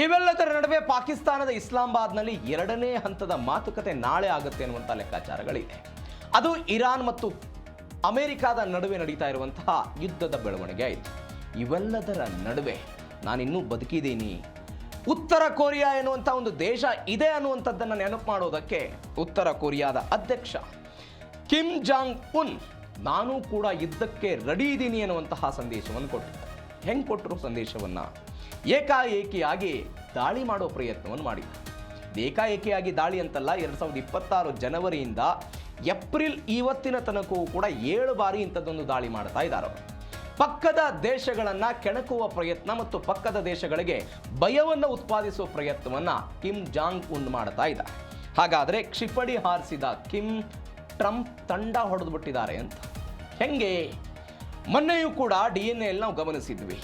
ಇವೆಲ್ಲದರ ನಡುವೆ ಪಾಕಿಸ್ತಾನದ ಇಸ್ಲಾಮಾಬಾದ್ನಲ್ಲಿ 2ನೇ ಹಂತದ ಮಾತುಕತೆ ನಾಳೆ ಆಗುತ್ತೆ ಅನ್ನುವಂಥ ಲೆಕ್ಕಾಚಾರಗಳಿದೆ. ಅದು ಇರಾನ್ ಮತ್ತು ಅಮೆರಿಕಾದ ನಡುವೆ ನಡೀತಾ ಇರುವಂತಹ ಯುದ್ಧದ ಬೆಳವಣಿಗೆ ಆಯಿತು. ಇವೆಲ್ಲದರ ನಡುವೆ ನಾನಿನ್ನೂ ಬದುಕಿದ್ದೀನಿ, ಉತ್ತರ ಕೊರಿಯಾ ಎನ್ನುವಂಥ ಒಂದು ದೇಶ ಇದೆ ಅನ್ನುವಂಥದ್ದನ್ನು ನೆನಪು ಮಾಡೋದಕ್ಕೆ ಉತ್ತರ ಕೊರಿಯಾದ ಅಧ್ಯಕ್ಷ ಕಿಮ್ ಜಾಂಗ್ ಉನ್ ನಾನು ಕೂಡ ಯುದ್ಧಕ್ಕೆ ರೆಡಿ ಇದ್ದೀನಿ ಅನ್ನುವಂತಹ ಸಂದೇಶವನ್ನು ಕೊಟ್ಟಿದ್ದಾರೆ. ಹೆಂಗೆ ಕೊಟ್ಟರು ಸಂದೇಶವನ್ನು? ಏಕಾಏಕಿಯಾಗಿ ದಾಳಿ ಮಾಡೋ ಪ್ರಯತ್ನವನ್ನು ಮಾಡಿದ್ದಾರೆ. ಏಕಾಏಕಿಯಾಗಿ ದಾಳಿ ಅಂತಲ್ಲ, 2026 ಜನವರಿಯಿಂದ ಏಪ್ರಿಲ್ ಇವತ್ತಿನ ತನಕವೂ ಕೂಡ 7 ಬಾರಿ ಇಂಥದ್ದೊಂದು ದಾಳಿ ಮಾಡ್ತಾ ಇದ್ದಾರೆ. ಪಕ್ಕದ ದೇಶಗಳನ್ನು ಕೆಣಕುವ ಪ್ರಯತ್ನ ಮತ್ತು ಪಕ್ಕದ ದೇಶಗಳಿಗೆ ಭಯವನ್ನು ಉತ್ಪಾದಿಸುವ ಪ್ರಯತ್ನವನ್ನು ಕಿಮ್ ಜಾಂಗ್ ಉನ್ ಮಾಡ್ತಾ ಇದ್ದಾರೆ. ಹಾಗಾದರೆ ಕ್ಷಿಪಣಿ ಹಾರಿಸಿದ ಕಿಮ್ ಟ್ರಂಪ್ ತಂಡ ಹೊಡೆದು ಬಿಟ್ಟಿದ್ದಾರೆ ಅಂತ ಹೆಂಗೆ? ಮೊನ್ನೆಯೂ ಕೂಡ DNA ನಾವು ಗಮನಿಸಿದ್ವಿ.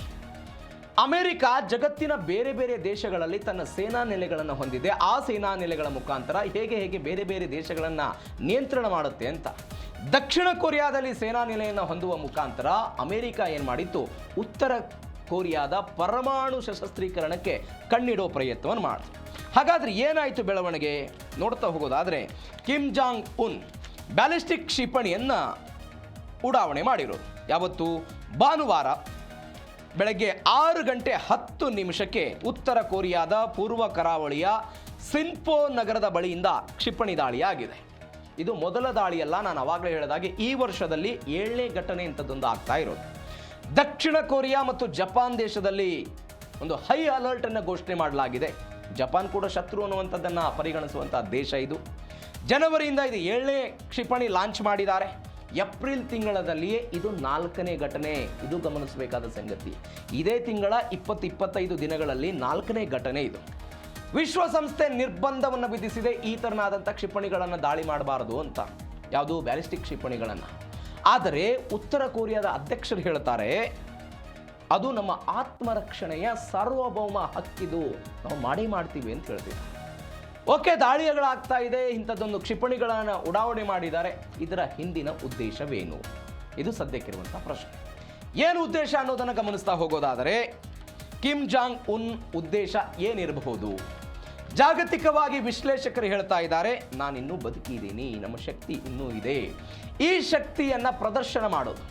ಅಮೆರಿಕ ಜಗತ್ತಿನ ಬೇರೆ ಬೇರೆ ದೇಶಗಳಲ್ಲಿ ತನ್ನ ಸೇನಾ ನೆಲೆಗಳನ್ನು ಹೊಂದಿದೆ. ಆ ಸೇನಾ ನೆಲೆಗಳ ಮುಖಾಂತರ ಹೇಗೆ ಬೇರೆ ಬೇರೆ ದೇಶಗಳನ್ನು ನಿಯಂತ್ರಣ ಮಾಡುತ್ತೆ ಅಂತ. ದಕ್ಷಿಣ ಕೊರಿಯಾದಲ್ಲಿ ಸೇನಾ ನೆಲೆಯನ್ನು ಹೊಂದುವ ಮುಖಾಂತರ ಅಮೆರಿಕ ಏನು ಮಾಡಿತ್ತು, ಉತ್ತರ ಕೊರಿಯಾದ ಪರಮಾಣು ಶಸ್ತ್ರೀಕರಣಕ್ಕೆ ಕಣ್ಣಿಡೋ ಪ್ರಯತ್ನವನ್ನು ಮಾಡಿತು. ಹಾಗಾದ್ರೆ ಏನಾಯಿತು ಬೆಳವಣಿಗೆ ನೋಡ್ತಾ ಹೋಗೋದಾದರೆ, ಕಿಮ್ ಜಾಂಗ್ ಉನ್ ಬ್ಯಾಲಿಸ್ಟಿಕ್ ಕ್ಷಿಪಣಿಯನ್ನು ಉಡಾವಣೆ ಮಾಡಿರೋದು ಯಾವತ್ತು? ಭಾನುವಾರ ಬೆಳಗ್ಗೆ 6:10 ಉತ್ತರ ಕೊರಿಯಾದ ಪೂರ್ವ ಕರಾವಳಿಯ ಸಿನ್ಪೋ ನಗರದ ಬಳಿಯಿಂದ ಕ್ಷಿಪಣಿ ದಾಳಿಯಾಗಿದೆ. ಇದು ಮೊದಲ ದಾಳಿಯಲ್ಲ, ನಾನು ಅವಾಗಲೇ ಹೇಳಿದಾಗೆ ಈ ವರ್ಷದಲ್ಲಿ 7ನೇ ಘಟನೆ ಇಂಥದ್ದೊಂದು ಆಗ್ತಾ ಇರೋದು. ದಕ್ಷಿಣ ಕೊರಿಯಾ ಮತ್ತು ಜಪಾನ್ ದೇಶದಲ್ಲಿ ಒಂದು ಹೈ ಅಲರ್ಟ್ ಅನ್ನು ಘೋಷಣೆ ಮಾಡಲಾಗಿದೆ. ಜಪಾನ್ ಕೂಡ ಶತ್ರು ಅನ್ನುವಂಥದ್ದನ್ನು ಪರಿಗಣಿಸುವಂಥ ದೇಶ ಇದು. ಜನವರಿಯಿಂದ ಇದು 7ನೇ ಕ್ಷಿಪಣಿ ಲಾಂಚ್ ಮಾಡಿದ್ದಾರೆ. ಏಪ್ರಿಲ್ ತಿಂಗಳಲ್ಲಿಯೇ ಇದು 4ನೇ ಘಟನೆ. ಇದು ಗಮನಿಸಬೇಕಾದ ಸಂಗತಿ. ಇದೇ ತಿಂಗಳ 20-25 ದಿನಗಳಲ್ಲಿ 4ನೇ ಘಟನೆ ಇದು. ವಿಶ್ವಸಂಸ್ಥೆ ನಿರ್ಬಂಧವನ್ನು ವಿಧಿಸಿದೆ ಈ ತರನಾದಂಥ ಕ್ಷಿಪಣಿಗಳನ್ನು ದಾಳಿ ಮಾಡಬಾರದು ಅಂತ, ಯಾವುದು ಬ್ಯಾಲಿಸ್ಟಿಕ್ ಕ್ಷಿಪಣಿಗಳನ್ನು. ಆದರೆ ಉತ್ತರ ಕೊರಿಯಾದ ಅಧ್ಯಕ್ಷರು ಹೇಳ್ತಾರೆ ಅದು ನಮ್ಮ ಆತ್ಮರಕ್ಷಣೆಯ ಸಾರ್ವಭೌಮ ಹಕ್ಕಿದು, ನಾವು ಮಾಡೇ ಮಾಡ್ತೀವಿ ಅಂತ ಹೇಳ್ತಿದ್ದಾರೆ. ಓಕೆ, ದಾಳಿಗಳಾಗ್ತಾ ಇದೆ, ಇಂಥದ್ದೊಂದು ಕ್ಷಿಪಣಿಗಳನ್ನು ಉಡಾವಣೆ ಮಾಡಿದ್ದಾರೆ. ಇದರ ಹಿಂದಿನ ಉದ್ದೇಶವೇನು? ಇದು ಸದ್ಯಕ್ಕಿರುವಂಥ ಪ್ರಶ್ನೆ. ಏನು ಉದ್ದೇಶ ಅನ್ನೋದನ್ನು ಗಮನಿಸ್ತಾ ಹೋಗೋದಾದರೆ, ಕಿಮ್ ಜಾಂಗ್ ಉನ್ ಉದ್ದೇಶ ಏನಿರಬಹುದು? ಜಾಗತಿಕವಾಗಿ ವಿಶ್ಲೇಷಕರು ಹೇಳ್ತಾ ಇದ್ದಾರೆ, ನಾನಿನ್ನೂ ಬದುಕಿದ್ದೀನಿ, ನಮ್ಮ ಶಕ್ತಿ ಇನ್ನೂ ಇದೆ. ಈ ಶಕ್ತಿಯನ್ನು ಪ್ರದರ್ಶನ ಮಾಡೋದು.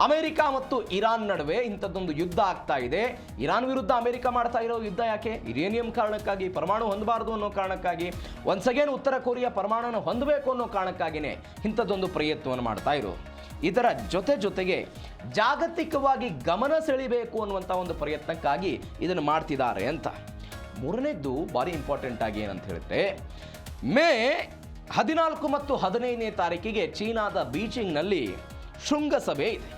ಅಮೆರಿಕ ಮತ್ತು ಇರಾನ್ ನಡುವೆ ಇಂಥದ್ದೊಂದು ಯುದ್ಧ ಆಗ್ತಾ ಇದೆ. ಇರಾನ್ ವಿರುದ್ಧ ಅಮೆರಿಕ ಮಾಡ್ತಾ ಇರೋ ಯುದ್ಧ ಯಾಕೆ? ಯುರೇನಿಯಂ ಕಾರಣಕ್ಕಾಗಿ, ಪರಮಾಣು ಹೊಂದಬಾರ್ದು ಅನ್ನೋ ಕಾರಣಕ್ಕಾಗಿ, ಒನ್ಸ್ ಅಗೇನ್ ಉತ್ತರ ಕೊರಿಯಾ ಪರಮಾಣುವನ್ನು ಹೊಂದಬೇಕು ಅನ್ನೋ ಕಾರಣಕ್ಕಾಗಿಯೇ ಇಂಥದ್ದೊಂದು ಪ್ರಯತ್ನವನ್ನು ಮಾಡ್ತಾ ಇರೋದು. ಇದರ ಜೊತೆಗೆ ಜಾಗತಿಕವಾಗಿ ಗಮನ ಸೆಳಿಬೇಕು ಅನ್ನುವಂಥ ಒಂದು ಪ್ರಯತ್ನಕ್ಕಾಗಿ ಇದನ್ನು ಮಾಡ್ತಿದ್ದಾರೆ ಅಂತ. ಮೂರನೇದ್ದು ಭಾರಿ ಇಂಪಾರ್ಟೆಂಟ್ ಆಗಿ ಏನಂತ ಹೇಳಿದ್ರೆ, ಮೇ 14 ಮತ್ತು 15ನೇ ತಾರೀಕಿಗೆ ಚೀನಾದ ಬೀಜಿಂಗ್ನಲ್ಲಿ ಶೃಂಗಸಭೆ ಇದೆ.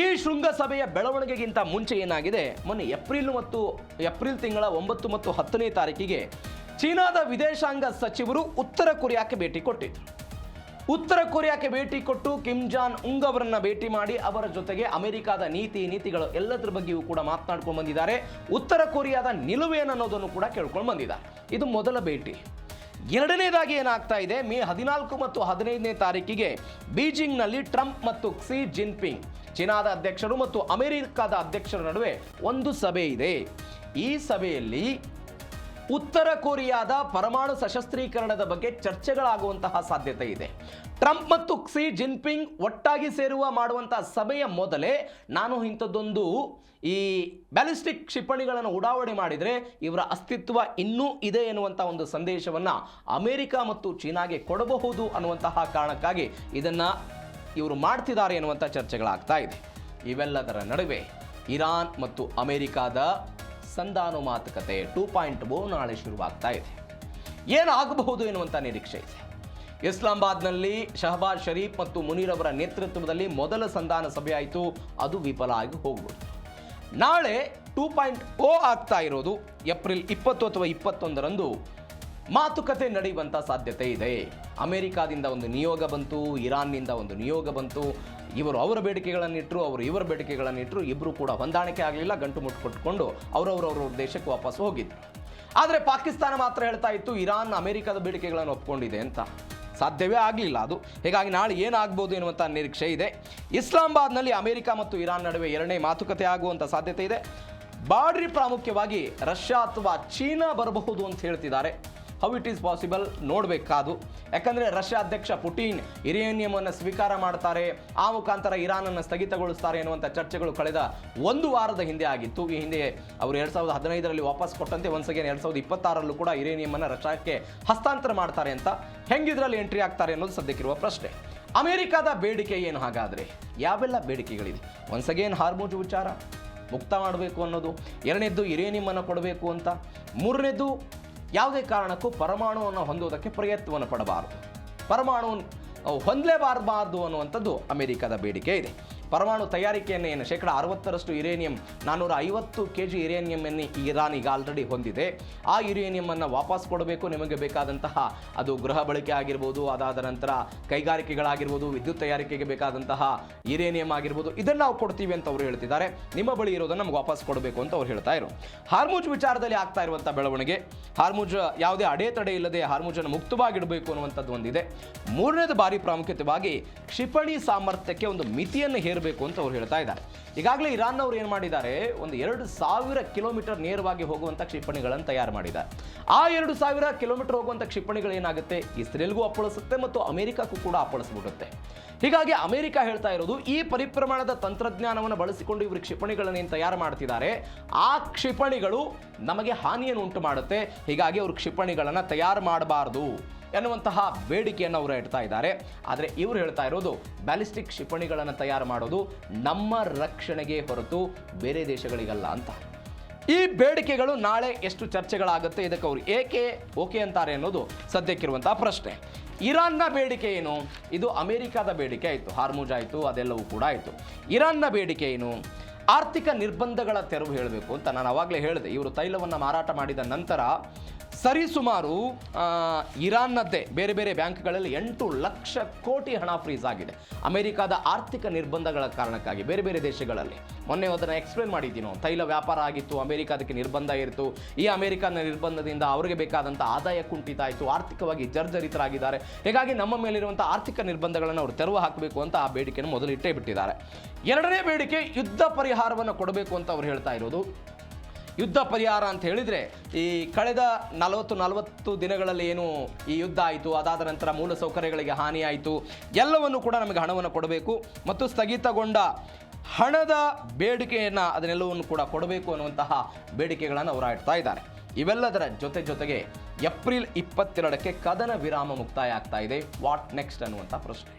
ಈ ಶೃಂಗಸಭೆಯ ಬೆಳವಣಿಗೆಗಿಂತ ಮುಂಚೆ ಏನಾಗಿದೆ, ಮೊನ್ನೆ ಏಪ್ರಿಲ್ ತಿಂಗಳ 9 ಮತ್ತು 10ನೇ ತಾರೀಕಿಗೆ ಚೀನಾದ ವಿದೇಶಾಂಗ ಸಚಿವರು ಉತ್ತರ ಕೊರಿಯಾಕ್ಕೆ ಭೇಟಿ ಕೊಟ್ಟಿದ್ದರು. ಉತ್ತರ ಕೊರಿಯಾಕ್ಕೆ ಭೇಟಿ ಕೊಟ್ಟು ಕಿಮ್ ಜಾನ್ ಉಂಗ್ ಅವರನ್ನ ಭೇಟಿ ಮಾಡಿ ಅವರ ಜೊತೆಗೆ ಅಮೆರಿಕಾದ ನೀತಿಗಳು ಎಲ್ಲದರ ಬಗ್ಗೆಯೂ ಕೂಡ ಮಾತನಾಡ್ಕೊಂಡು ಬಂದಿದ್ದಾರೆ. ಉತ್ತರ ಕೊರಿಯಾದ ನಿಲುವೇನನ್ನೋದನ್ನು ಕೂಡ ಕೇಳ್ಕೊಂಡು ಬಂದಿದ್ದಾರೆ. ಇದು ಮೊದಲ ಭೇಟಿ. ಎರಡನೇದಾಗಿ ಏನಾಗ್ತಾ ಇದೆ, ಮೇ 14 ಮತ್ತು 15ನೇ ತಾರೀಕಿಗೆ ಬೀಜಿಂಗ್ನಲ್ಲಿ ಟ್ರಂಪ್ ಮತ್ತು ಕ್ಸಿ ಜಿನ್ಪಿಂಗ್, ಚೀನಾದ ಅಧ್ಯಕ್ಷರು ಮತ್ತು ಅಮೆರಿಕಾದ ಅಧ್ಯಕ್ಷರ ನಡುವೆ ಒಂದು ಸಭೆ ಇದೆ. ಈ ಸಭೆಯಲ್ಲಿ ಉತ್ತರ ಕೊರಿಯಾದ ಪರಮಾಣು ಸಶಸ್ತ್ರೀಕರಣದ ಬಗ್ಗೆ ಚರ್ಚೆಗಳಾಗುವಂತಹ ಸಾಧ್ಯತೆ ಇದೆ. ಟ್ರಂಪ್ ಮತ್ತು ಕ್ಸಿ ಜಿನ್ಪಿಂಗ್ ಒಟ್ಟಾಗಿ ಮಾಡುವಂತಹ ಸಭೆಯ ಮೊದಲೇ ನಾನು ಇಂಥದ್ದೊಂದು ಈ ಬ್ಯಾಲಿಸ್ಟಿಕ್ ಕ್ಷಿಪಣಿಗಳನ್ನು ಉಡಾವಣೆ ಮಾಡಿದರೆ ಇವರ ಅಸ್ತಿತ್ವ ಇನ್ನೂ ಇದೆ ಎನ್ನುವಂಥ ಒಂದು ಸಂದೇಶವನ್ನು ಅಮೆರಿಕ ಮತ್ತು ಚೀನಾಗೆ ಕೊಡಬಹುದು ಅನ್ನುವಂತಹ ಕಾರಣಕ್ಕಾಗಿ ಇದನ್ನು ಇವರು ಮಾಡ್ತಿದ್ದಾರೆ ಎನ್ನುವಂಥ ಚರ್ಚೆಗಳಾಗ್ತಾ ಇದೆ. ಇವೆಲ್ಲದರ ನಡುವೆ ಇರಾನ್ ಮತ್ತು ಅಮೆರಿಕಾದ ಸಂಧಾನ ಮಾತುಕತೆ 2.0 ನಾಳೆ ಶುರುವಾಗ್ತಾ ಇದೆ. ಏನಾಗಬಹುದು ಎನ್ನುವಂಥ ನಿರೀಕ್ಷೆ ಇದೆ. ಇಸ್ಲಾಮಾಬಾದ್ನಲ್ಲಿ ಶಹಬಾಜ್ ಶರೀಫ್ ಮತ್ತು ಮುನೀರ್ ಅವರ ನೇತೃತ್ವದಲ್ಲಿ ಮೊದಲ ಸಂಧಾನ ಸಭೆ ಆಯಿತು, ಅದು ವಿಫಲ ಆಗಿ ಹೋಗ್ಬೋದು. ನಾಳೆ 2.0 ಆಗ್ತಾ ಇರೋದು ಏಪ್ರಿಲ್ 20 ಅಥವಾ 21ರಂದು ಮಾತುಕತೆ ನಡೆಯುವಂಥ ಸಾಧ್ಯತೆ ಇದೆ. ಅಮೆರಿಕಾದಿಂದ ಒಂದು ನಿಯೋಗ ಬಂತು, ಇರಾನ್ನಿಂದ ಒಂದು ನಿಯೋಗ ಬಂತು. ಇವರು ಅವರ ಬೇಡಿಕೆಗಳನ್ನಿಟ್ಟರು, ಅವರು ಇವರ ಬೇಡಿಕೆಗಳನ್ನಿಟ್ಟರು. ಇಬ್ಬರು ಕೂಡ ಹೊಂದಾಣಿಕೆ ಆಗಲಿಲ್ಲ, ಗಂಟು ಮುಟ್ಕೊಟ್ಕೊಂಡು ಅವರವರ ದೇಶಕ್ಕೆ ವಾಪಸ್ ಹೋಗಿದ್ರು. ಆದರೆ ಪಾಕಿಸ್ತಾನ ಮಾತ್ರ ಹೇಳ್ತಾ ಇತ್ತು ಇರಾನ್ ಅಮೆರಿಕದ ಬೇಡಿಕೆಗಳನ್ನು ಒಪ್ಕೊಂಡಿದೆ ಅಂತ. ಸಾಧ್ಯವೇ ಆಗಲಿಲ್ಲ ಅದು. ಹೀಗಾಗಿ ನಾಳೆ ಏನಾಗ್ಬೋದು ಎನ್ನುವಂಥ ನಿರೀಕ್ಷೆ ಇದೆ. ಇಸ್ಲಾಮಾಬಾದ್ನಲ್ಲಿ ಅಮೆರಿಕ ಮತ್ತು ಇರಾನ್ ನಡುವೆ ಎರಡನೇ ಮಾತುಕತೆ ಆಗುವಂಥ ಸಾಧ್ಯತೆ ಇದೆ. ಬಾಡ್ರಿ ಪ್ರಾಮುಖ್ಯವಾಗಿ ರಷ್ಯಾ ಅಥವಾ ಚೀನಾ ಬರಬಹುದು ಅಂತ ಹೇಳ್ತಿದ್ದಾರೆ. ಹೌ ಇಟ್ ಈಸ್ ಪಾಸಿಬಲ್ ನೋಡಬೇಕಾದು. ಯಾಕಂದರೆ ರಷ್ಯಾ ಅಧ್ಯಕ್ಷ ಪುಟಿನ್ ಯುರೇನಿಯಮನ್ನು ಸ್ವೀಕಾರ ಮಾಡ್ತಾರೆ, ಆ ಮುಖಾಂತರ ಇರಾನನ್ನು ಸ್ಥಗಿತಗೊಳಿಸ್ತಾರೆ ಎನ್ನುವಂಥ ಚರ್ಚೆಗಳು ಕಳೆದ ಒಂದು ವಾರದ ಹಿಂದೆ ಆಗಿತ್ತು. ಈ ಹಿಂದೆ ಅವರು 2015ರಲ್ಲಿ ವಾಪಸ್ ಕೊಟ್ಟಂತೆ ಒನ್ಸ್ ಅಗೇನ್ 2026ರಲ್ಲೂ ಕೂಡ ಯುರೇನಿಯಮನ್ನು ರಷ್ಯಾಕ್ಕೆ ಹಸ್ತಾಂತರ ಮಾಡ್ತಾರೆ ಅಂತ. ಹೆಂಗಿದ್ರಲ್ಲಿ ಎಂಟ್ರಿ ಆಗ್ತಾರೆ ಅನ್ನೋದು ಸದ್ಯಕ್ಕಿರುವ ಪ್ರಶ್ನೆ. ಅಮೆರಿಕದ ಬೇಡಿಕೆ ಏನು ಹಾಗಾದರೆ? ಯಾವೆಲ್ಲ ಬೇಡಿಕೆಗಳಿದೆ? ಒನ್ಸ್ ಅಗೇನ್ ಹಾರ್ಮುಜ್ ವಿಚಾರ ಮುಕ್ತ ಮಾಡಬೇಕು ಅನ್ನೋದು, ಎರಡನೇದ್ದು ಯುರೇನಿಯಮನ್ನು ಕೊಡಬೇಕು ಅಂತ, ಮೂರನೇದ್ದು ಯಾವುದೇ ಕಾರಣಕ್ಕೂ ಪರಮಾಣುವನ್ನು ಹೊಂದುವುದಕ್ಕೆ ಪ್ರಯತ್ನವನ್ನು ಪಡಬಾರದು, ಪರಮಾಣು ಹೊಂದಲೇಬಾರಬಾರ್ದು ಅನ್ನುವಂಥದ್ದು ಅಮೆರಿಕದ ಬೇಡಿಕೆ ಇದೆ. ಪರಮಾಣು ತಯಾರಿಕೆಯನ್ನು ಏನು 60% ಯುರೇನಿಯಂ 450 kg ಯುರೇನಿಯಮನ್ನು ಇರಾನ್ ಈಗ ಆಲ್ರೆಡಿ ಹೊಂದಿದೆ. ಆ ಯುರೇನಿಯಮನ್ನು ವಾಪಸ್ ಕೊಡಬೇಕು. ನಿಮಗೆ ಬೇಕಾದಂತಹ ಅದು ಗೃಹ ಬಳಕೆ ಆಗಿರ್ಬೋದು, ಅದಾದ ನಂತರ ಕೈಗಾರಿಕೆಗಳಾಗಿರ್ಬೋದು, ವಿದ್ಯುತ್ ತಯಾರಿಕೆಗೆ ಬೇಕಾದಂತಹ ಯುರೇನಿಯಂ ಆಗಿರ್ಬೋದು, ಇದನ್ನು ನಾವು ಕೊಡ್ತೀವಿ ಅಂತ ಅವರು ಹೇಳ್ತಿದ್ದಾರೆ. ನಿಮ್ಮ ಬಳಿ ಇರೋದನ್ನು ನಮ್ಗೆ ವಾಪಸ್ ಕೊಡಬೇಕು ಅಂತ ಅವ್ರು ಹೇಳ್ತಾ ಇರೋ. ಹಾರ್ಮುಜ್ ವಿಚಾರದಲ್ಲಿ ಆಗ್ತಾ ಇರುವಂಥ ಬೆಳವಣಿಗೆ, ಹಾರ್ಮುಜ್ ಯಾವುದೇ ಅಡೆತಡೆ ಇಲ್ಲದೆ ಹಾರ್ಮುಜನ್ನು ಮುಕ್ತವಾಗಿಡಬೇಕು ಅನ್ನುವಂಥದ್ದು ಒಂದಿದೆ. ಮೂರನೇದು ಭಾರಿ ಪ್ರಾಮುಖ್ಯತೆಯಾಗಿ ಕ್ಷಿಪಣಿ ಸಾಮರ್ಥ್ಯಕ್ಕೆ ಒಂದು ಮಿತಿಯನ್ನು ಹೇರಬೇಕು ಅಂತ ಅವ್ರು ಹೇಳ್ತಾ ಇದ್ದಾರೆ. ಈಗಾಗಲೇ ಇರಾನ್ ಅವರು ಏನು ಮಾಡಿದ್ದಾರೆ, ಒಂದು 2000 ಕಿಲೋಮೀಟರ್ ನೇರವಾಗಿ ಹೋಗುವಂಥ ಕ್ಷಿಪಣಿಗಳನ್ನು ತಯಾರು ಮಾಡಿದ್ದಾರೆ. ಆ 2000 ಕಿಲೋಮೀಟರ್ ಹೋಗುವಂಥ ಕ್ಷಿಪಣಿಗಳು ಏನಾಗುತ್ತೆ, ಇಸ್ರೇಲ್ಗೂ ಅಪ್ಪಳಿಸುತ್ತೆ ಮತ್ತು ಅಮೆರಿಕಕ್ಕೂ ಕೂಡ ಅಪ್ಪಳಿಸ್ಬಿಡುತ್ತೆ. ಹೀಗಾಗಿ ಅಮೆರಿಕ ಹೇಳ್ತಾ ಇರೋದು, ಈ ಪರಿಪ್ರಮಾಣದ ತಂತ್ರಜ್ಞಾನವನ್ನು ಬಳಸಿಕೊಂಡು ಇವರು ಕ್ಷಿಪಣಿಗಳನ್ನು ಏನು ತಯಾರು ಮಾಡ್ತಿದ್ದಾರೆ, ಆ ಕ್ಷಿಪಣಿಗಳು ನಮಗೆ ಹಾನಿಯನ್ನು ಉಂಟು ಮಾಡುತ್ತೆ. ಹೀಗಾಗಿ ಅವರು ಕ್ಷಿಪಣಿಗಳನ್ನು ತಯಾರು ಮಾಡಬಾರ್ದು ಎನ್ನುವಂತಹ ಬೇಡಿಕೆಯನ್ನು ಅವರು ಇಡ್ತಾ ಇದ್ದಾರೆ. ಆದರೆ ಇವರು ಹೇಳ್ತಾ ಇರೋದು, ಬ್ಯಾಲಿಸ್ಟಿಕ್ ಕ್ಷಿಪಣಿಗಳನ್ನು ತಯಾರು ಮಾಡೋದು ನಮ್ಮ ರಕ್ಷಣೆಗೆ ಹೊರತು ಬೇರೆ ದೇಶಗಳಿಗಲ್ಲ ಅಂತ. ಈ ಬೇಡಿಕೆಗಳು ನಾಳೆ ಎಷ್ಟು ಚರ್ಚೆಗಳಾಗುತ್ತೆ, ಇದಕ್ಕೆ ಅವರು ಏಕೆ ಓಕೆ ಅಂತಾರೆ ಅನ್ನೋದು ಸದ್ಯಕ್ಕಿರುವಂತಹ ಪ್ರಶ್ನೆ. ಇರಾನ್ನ ಬೇಡಿಕೆ ಏನು? ಇದು ಅಮೆರಿಕದ ಬೇಡಿಕೆ ಆಯಿತು, ಹಾರ್ಮುಜ್ ಆಯಿತು, ಅದೆಲ್ಲವೂ ಕೂಡ ಆಯಿತು. ಇರಾನ್ನ ಬೇಡಿಕೆ ಏನು? ಆರ್ಥಿಕ ನಿರ್ಬಂಧಗಳ ತೆರವು ಹೇಳಬೇಕು ಅಂತ. ನಾನು ಅವಾಗಲೇ ಹೇಳಿದೆ, ಇವರು ತೈಲವನ್ನು ಮಾರಾಟ ಮಾಡಿದ ನಂತರ ಸರಿಸುಮಾರು ಇರಾನ್ನದ್ದೇ ಬೇರೆ ಬೇರೆ ಬ್ಯಾಂಕ್ಗಳಲ್ಲಿ 8 ಲಕ್ಷ ಕೋಟಿ ಹಣ ಫ್ರೀಸ್ ಆಗಿದೆ ಅಮೆರಿಕದ ಆರ್ಥಿಕ ನಿರ್ಬಂಧಗಳ ಕಾರಣಕ್ಕಾಗಿ ಬೇರೆ ಬೇರೆ ದೇಶಗಳಲ್ಲಿ. ಮೊನ್ನೆ ಅದನ್ನು ಎಕ್ಸ್ಪ್ಲೇನ್ ಮಾಡಿದ್ದೀನೋ, ತೈಲ ವ್ಯಾಪಾರ ಆಗಿತ್ತು, ಅಮೆರಿಕ ಅದಕ್ಕೆ ನಿರ್ಬಂಧ ಇತ್ತು. ಈ ಅಮೆರಿಕದ ನಿರ್ಬಂಧದಿಂದ ಅವರಿಗೆ ಬೇಕಾದಂಥ ಆದಾಯ ಕುಂಠಿತ ಆಯಿತು, ಆರ್ಥಿಕವಾಗಿ ಜರ್ಜರಿತರಾಗಿದ್ದಾರೆ. ಹೀಗಾಗಿ ನಮ್ಮ ಮೇಲಿರುವಂಥ ಆರ್ಥಿಕ ನಿರ್ಬಂಧಗಳನ್ನು ಅವರು ತೆರವು ಹಾಕಬೇಕು ಅಂತ ಆ ಬೇಡಿಕೆಯನ್ನು ಮೊದಲು ಇಟ್ಟೇ ಬಿಟ್ಟಿದ್ದಾರೆ. ಎರಡನೇ ಬೇಡಿಕೆ ಯುದ್ಧ ಪರಿಹಾರವನ್ನು ಕೊಡಬೇಕು ಅಂತ ಅವರು ಹೇಳ್ತಾ ಇರೋದು. ಯುದ್ಧ ಪರಿಹಾರ ಅಂತ ಹೇಳಿದರೆ ಈ ಕಳೆದ 40 ದಿನಗಳಲ್ಲಿ ಏನು ಈ ಯುದ್ಧ ಆಯಿತು, ಅದಾದ ನಂತರ ಮೂಲಸೌಕರ್ಯಗಳಿಗೆ ಹಾನಿ ಆಯಿತು, ಎಲ್ಲವನ್ನು ಕೂಡ ನಮಗೆ ಹಣವನ್ನು ಕೊಡಬೇಕು ಮತ್ತು ಸ್ಥಗಿತಗೊಂಡ ಹಣದ ಬೇಡಿಕೆಯನ್ನು ಅದನ್ನೆಲ್ಲವನ್ನು ಕೂಡ ಕೊಡಬೇಕು ಅನ್ನುವಂತಹ ಬೇಡಿಕೆಗಳನ್ನು ಅವರು ಇಡ್ತಾ ಇದ್ದಾರೆ. ಇವೆಲ್ಲದರ ಜೊತೆಗೆ ಏಪ್ರಿಲ್ 22ಕ್ಕೆ ಕದನ ವಿರಾಮ ಮುಕ್ತಾಯ ಆಗ್ತಾ ಇದೆ. ವಾಟ್ ನೆಕ್ಸ್ಟ್ ಅನ್ನುವಂಥ ಪ್ರಶ್ನೆ.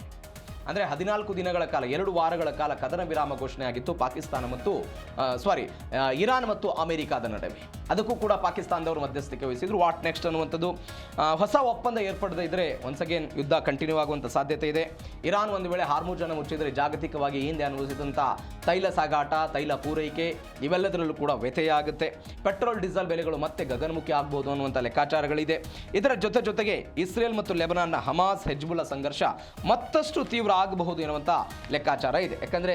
ಅಂದರೆ 14 ದಿನಗಳ ಕಾಲ 2 ವಾರಗಳ ಕಾಲ ಕದನ ವಿರಾಮ ಘೋಷಣೆ ಆಗಿತ್ತು ಪಾಕಿಸ್ತಾನ ಮತ್ತು ಇರಾನ್ ಮತ್ತು ಅಮೆರಿಕಾದ ನಡುವೆ. ಅದಕ್ಕೂ ಕೂಡ ಪಾಕಿಸ್ತಾನದವರು ಮಧ್ಯಸ್ಥಿಕೆ ವಹಿಸಿದ್ರು. ವಾಟ್ ನೆಕ್ಸ್ಟ್ ಅನ್ನುವಂಥದ್ದು ಹೊಸ ಒಪ್ಪಂದ ಏರ್ಪಡದೇ ಇದ್ದರೆ ಒನ್ಸ್ ಅಗೇನ್ ಯುದ್ಧ ಕಂಟಿನ್ಯೂ ಆಗುವಂಥ ಸಾಧ್ಯತೆ ಇದೆ. ಇರಾನ್ ಒಂದು ವೇಳೆ ಹಾರ್ಮುಜನ್ನು ಮುಚ್ಚಿದರೆ ಜಾಗತಿಕವಾಗಿ ಹಿಂದೆ ಅನುಭವಿಸಿದಂಥ ತೈಲ ಸಾಗಾಟ, ತೈಲ ಪೂರೈಕೆ ಇವೆಲ್ಲದರಲ್ಲೂ ಕೂಡ ವ್ಯತ್ಯಯ ಪೆಟ್ರೋಲ್ ಡೀಸೆಲ್ ಬೆಲೆಗಳು ಮತ್ತೆ ಗಗನಮುಖಿ ಆಗ್ಬೋದು ಅನ್ನುವಂಥ ಲೆಕ್ಕಾಚಾರಗಳಿದೆ. ಇದರ ಜೊತೆಗೆ ಇಸ್ರೇಲ್ ಮತ್ತು ಲೆಬನಾನ್ನ ಹಮಾಸ್ ಹೆಜ್ಬುಲ್ಲಾ ಸಂಘರ್ಷ ಮತ್ತಷ್ಟು ತೀವ್ರ ಆಗಬಹುದು ಎನ್ನುವಂಥ ಲೆಕ್ಕಾಚಾರ ಇದೆ. ಯಾಕಂದರೆ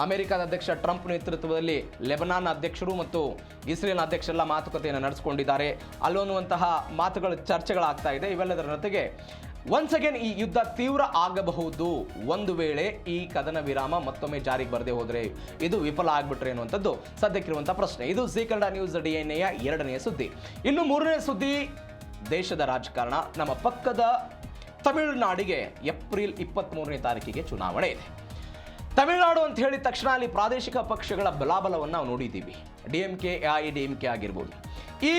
ಅಮೆರಿಕದ ಅಧ್ಯಕ್ಷ ಟ್ರಂಪ್ ನೇತೃತ್ವದಲ್ಲಿ ಲೆಬನಾನ್ ಅಧ್ಯಕ್ಷರು ಮತ್ತು ಇಸ್ರೇಲ್ನ ಅಧ್ಯಕ್ಷರೆಲ್ಲ ಮಾತುಕತೆಯನ್ನು ನಡೆಸಿಕೊಂಡಿದ್ದಾರೆ. ಅಲ್ಲೊನ್ನುವಂತಹ ಮಾತುಗಳು ಚರ್ಚೆಗಳಾಗ್ತಾ ಇದೆ. ಇವೆಲ್ಲದರ ಜೊತೆಗೆ ಒನ್ಸ್ ಅಗೇನ್ ಈ ಯುದ್ಧ ತೀವ್ರ ಆಗಬಹುದು ಒಂದು ವೇಳೆ ಈ ಕದನ ವಿರಾಮ ಮತ್ತೊಮ್ಮೆ ಜಾರಿಗೆ ಬರದೇ ಹೋದರೆ, ಇದು ವಿಫಲ ಆಗ್ಬಿಟ್ರೆ ಅನ್ನುವಂಥದ್ದು ಸದ್ಯಕ್ಕಿರುವಂಥ ಪ್ರಶ್ನೆ. ಇದು ಜೀ ಕನ್ನಡ ನ್ಯೂಸ್ DNA 2ನೇ ಸುದ್ದಿ. ಇನ್ನು 3ನೇ ಸುದ್ದಿ, ದೇಶದ ರಾಜಕಾರಣ. ನಮ್ಮ ಪಕ್ಕದ ತಮಿಳುನಾಡಿಗೆ ಏಪ್ರಿಲ್ 23ನೇ ತಾರೀಕಿಗೆ ಚುನಾವಣೆ ಇದೆ. ತಮಿಳುನಾಡು ಅಂತ ಹೇಳಿದ ತಕ್ಷಣ ಅಲ್ಲಿ ಪ್ರಾದೇಶಿಕ ಪಕ್ಷಗಳ ಬಲಾಬಲವನ್ನು ನಾವು ನೋಡಿದ್ದೀವಿ. DMK, AIADMK ಆಗಿರ್ಬೋದು. ಈ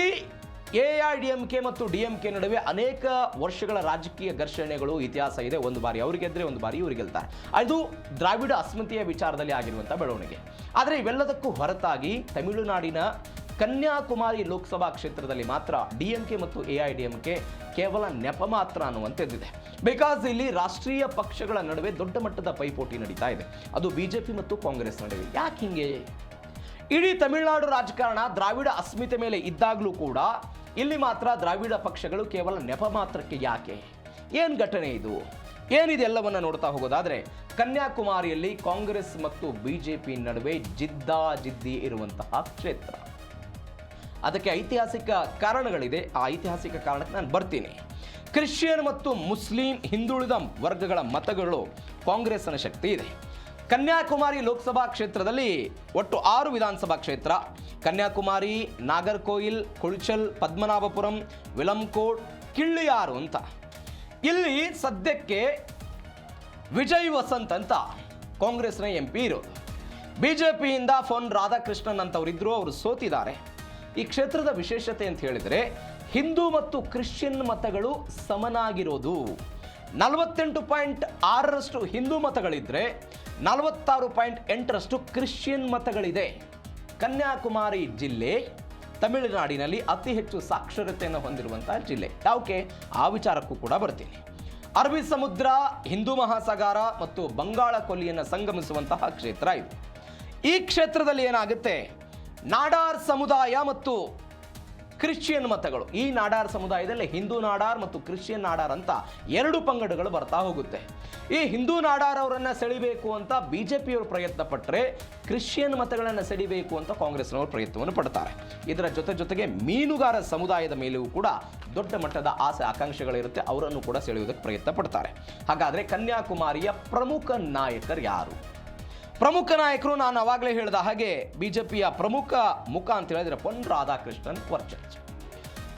AIADMK ಮತ್ತು DMK ನಡುವೆ ಅನೇಕ ವರ್ಷಗಳ ರಾಜಕೀಯ ಘರ್ಷಣೆಗಳು ಇತಿಹಾಸ ಇದೆ. ಒಂದು ಬಾರಿ ಅವ್ರು ಗೆದ್ದರೆ ಒಂದು ಬಾರಿ ಇವ್ರು ಗೆಲ್ತಾರೆ. ಅದು ದ್ರಾವಿಡ ಅಸ್ಮಿತೆಯ ವಿಚಾರದಲ್ಲಿ ಆಗಿರುವಂಥ ಬೆಳವಣಿಗೆ. ಆದರೆ ಇವೆಲ್ಲದಕ್ಕೂ ಹೊರತಾಗಿ ತಮಿಳುನಾಡಿನ ಕನ್ಯಾಕುಮಾರಿ ಲೋಕಸಭಾ ಕ್ಷೇತ್ರದಲ್ಲಿ ಮಾತ್ರ DMK ಮತ್ತು AIADMK ಕೇವಲ ನೆಪ ಮಾತ್ರ ಅನ್ನುವಂಥದ್ದಿದೆ. ಬಿಕಾಸ್ ಇಲ್ಲಿ ರಾಷ್ಟ್ರೀಯ ಪಕ್ಷಗಳ ನಡುವೆ ದೊಡ್ಡ ಮಟ್ಟದ ಪೈಪೋಟಿ ನಡೀತಾ ಇದೆ. ಅದು BJP ಮತ್ತು ಕಾಂಗ್ರೆಸ್ ನಡುವೆ. ಯಾಕೆ ಹಿಂಗೆ? ಇಡೀ ತಮಿಳುನಾಡು ರಾಜಕಾರಣ ದ್ರಾವಿಡ ಅಸ್ಮಿತೆ ಮೇಲೆ ಇದ್ದಾಗಲೂ ಕೂಡ ಇಲ್ಲಿ ಮಾತ್ರ ದ್ರಾವಿಡ ಪಕ್ಷಗಳು ಕೇವಲ ನೆಪ ಮಾತ್ರಕ್ಕೆ ಯಾಕೆ? ಏನು ಘಟನೆ ಇದು? ಏನಿದೆಲ್ಲವನ್ನು ನೋಡ್ತಾ ಹೋಗೋದಾದರೆ ಕನ್ಯಾಕುಮಾರಿಯಲ್ಲಿ ಕಾಂಗ್ರೆಸ್ ಮತ್ತು BJP ನಡುವೆ ಜಿದ್ದಾಜಿದ್ದಿ ಇರುವಂತಹ ಕ್ಷೇತ್ರ. ಅದಕ್ಕೆ ಐತಿಹಾಸಿಕ ಕಾರಣಗಳಿದೆ. ಆ ಐತಿಹಾಸಿಕ ಕಾರಣಕ್ಕೆ ನಾನು ಬರ್ತೀನಿ. ಕ್ರಿಶ್ಚಿಯನ್ ಮತ್ತು ಮುಸ್ಲಿಂ ಹಿಂದುಳಿದ ವರ್ಗಗಳ ಮತಗಳು ಕಾಂಗ್ರೆಸ್ನ ಶಕ್ತಿ ಇದೆ. ಕನ್ಯಾಕುಮಾರಿ ಲೋಕಸಭಾ ಕ್ಷೇತ್ರದಲ್ಲಿ ಒಟ್ಟು 6 ವಿಧಾನಸಭಾ ಕ್ಷೇತ್ರ. ಕನ್ಯಾಕುಮಾರಿ, ನಾಗರ್ಕೋಯಿಲ್, ಕುಳ್ಚಲ್, ಪದ್ಮನಾಭಪುರಂ, ವಿಲಂಕೋಡ್, ಕಿಳ್ಳಿಯಾರು ಅಂತ. ಇಲ್ಲಿ ಸದ್ಯಕ್ಕೆ ವಿಜಯ್ ವಸಂತ್ ಅಂತ ಕಾಂಗ್ರೆಸ್ನ MP ಇರೋದು. BJPಯಿಂದ ಫೊನ್ ರಾಧಾಕೃಷ್ಣನ್ ಅಂತವರಿದ್ದರು, ಅವರು ಸೋತಿದ್ದಾರೆ. ಈ ಕ್ಷೇತ್ರದ ವಿಶೇಷತೆ ಅಂತ ಹೇಳಿದರೆ ಹಿಂದೂ ಮತ್ತು ಕ್ರಿಶ್ಚಿಯನ್ ಮತಗಳು ಸಮನಾಗಿರೋದು. 48.6% ಹಿಂದೂ ಮತಗಳಿದ್ದರೆ 46.8% ಕ್ರಿಶ್ಚಿಯನ್ ಮತಗಳಿದೆ. ಕನ್ಯಾಕುಮಾರಿ ಜಿಲ್ಲೆ ತಮಿಳುನಾಡಿನಲ್ಲಿ ಅತಿ ಹೆಚ್ಚು ಸಾಕ್ಷರತೆಯನ್ನು ಹೊಂದಿರುವಂತಹ ಜಿಲ್ಲೆ. ಯಾಕೆ? ಆ ವಿಚಾರಕ್ಕೂ ಕೂಡ ಬರ್ತೀನಿ. ಅರಬ್ಬಿ ಸಮುದ್ರ, ಹಿಂದೂ ಮಹಾಸಾಗರ ಮತ್ತು ಬಂಗಾಳ ಕೊಲ್ಲಿಯನ್ನು ಸಂಗಮಿಸುವಂತಹ ಕ್ಷೇತ್ರ ಇದು. ಈ ಕ್ಷೇತ್ರದಲ್ಲಿ ಏನಾಗುತ್ತೆ, ನಾಡಾರ್ ಸಮುದಾಯ ಮತ್ತು ಕ್ರಿಶ್ಚಿಯನ್ ಮತಗಳು. ಈ ನಾಡಾರ್ ಸಮುದಾಯದಲ್ಲಿ ಹಿಂದೂ ನಾಡಾರ್ ಮತ್ತು ಕ್ರಿಶ್ಚಿಯನ್ ನಾಡಾರ್ ಅಂತ 2 ಪಂಗಡಗಳು ಬರ್ತಾ ಹೋಗುತ್ತೆ. ಈ ಹಿಂದೂ ನಾಡಾರ್ ಅವರನ್ನು ಸೆಳಿಬೇಕು ಅಂತ BJPಯವರು ಪ್ರಯತ್ನ ಪಟ್ಟರೆ, ಕ್ರಿಶ್ಚಿಯನ್ ಮತಗಳನ್ನು ಸೆಳಿಬೇಕು ಅಂತ ಕಾಂಗ್ರೆಸ್ನವರು ಪ್ರಯತ್ನವನ್ನು ಪಡ್ತಾರೆ. ಇದರ ಜೊತೆಗೆ ಮೀನುಗಾರ ಸಮುದಾಯದ ಮೇಲೆಯೂ ಕೂಡ ದೊಡ್ಡ ಮಟ್ಟದ ಆಸೆ ಆಕಾಂಕ್ಷೆಗಳಿರುತ್ತೆ. ಅವರನ್ನು ಕೂಡ ಸೆಳೆಯುವುದಕ್ಕೆ ಪ್ರಯತ್ನ ಪಡ್ತಾರೆ. ಹಾಗಾದರೆ ಕನ್ಯಾಕುಮಾರಿಯ ಪ್ರಮುಖ ನಾಯಕರು ಯಾರು? ಪ್ರಮುಖ ನಾಯಕರು ನಾನು ಆವಾಗಲೇ ಹೇಳಿದ ಹಾಗೆ BJPಯ ಪ್ರಮುಖ ಮುಖ ಅಂತ ಹೇಳಿದ್ರೆ ಪೊನ್ ರಾಧಾಕೃಷ್ಣನ್ ವರ್ಚಸ್.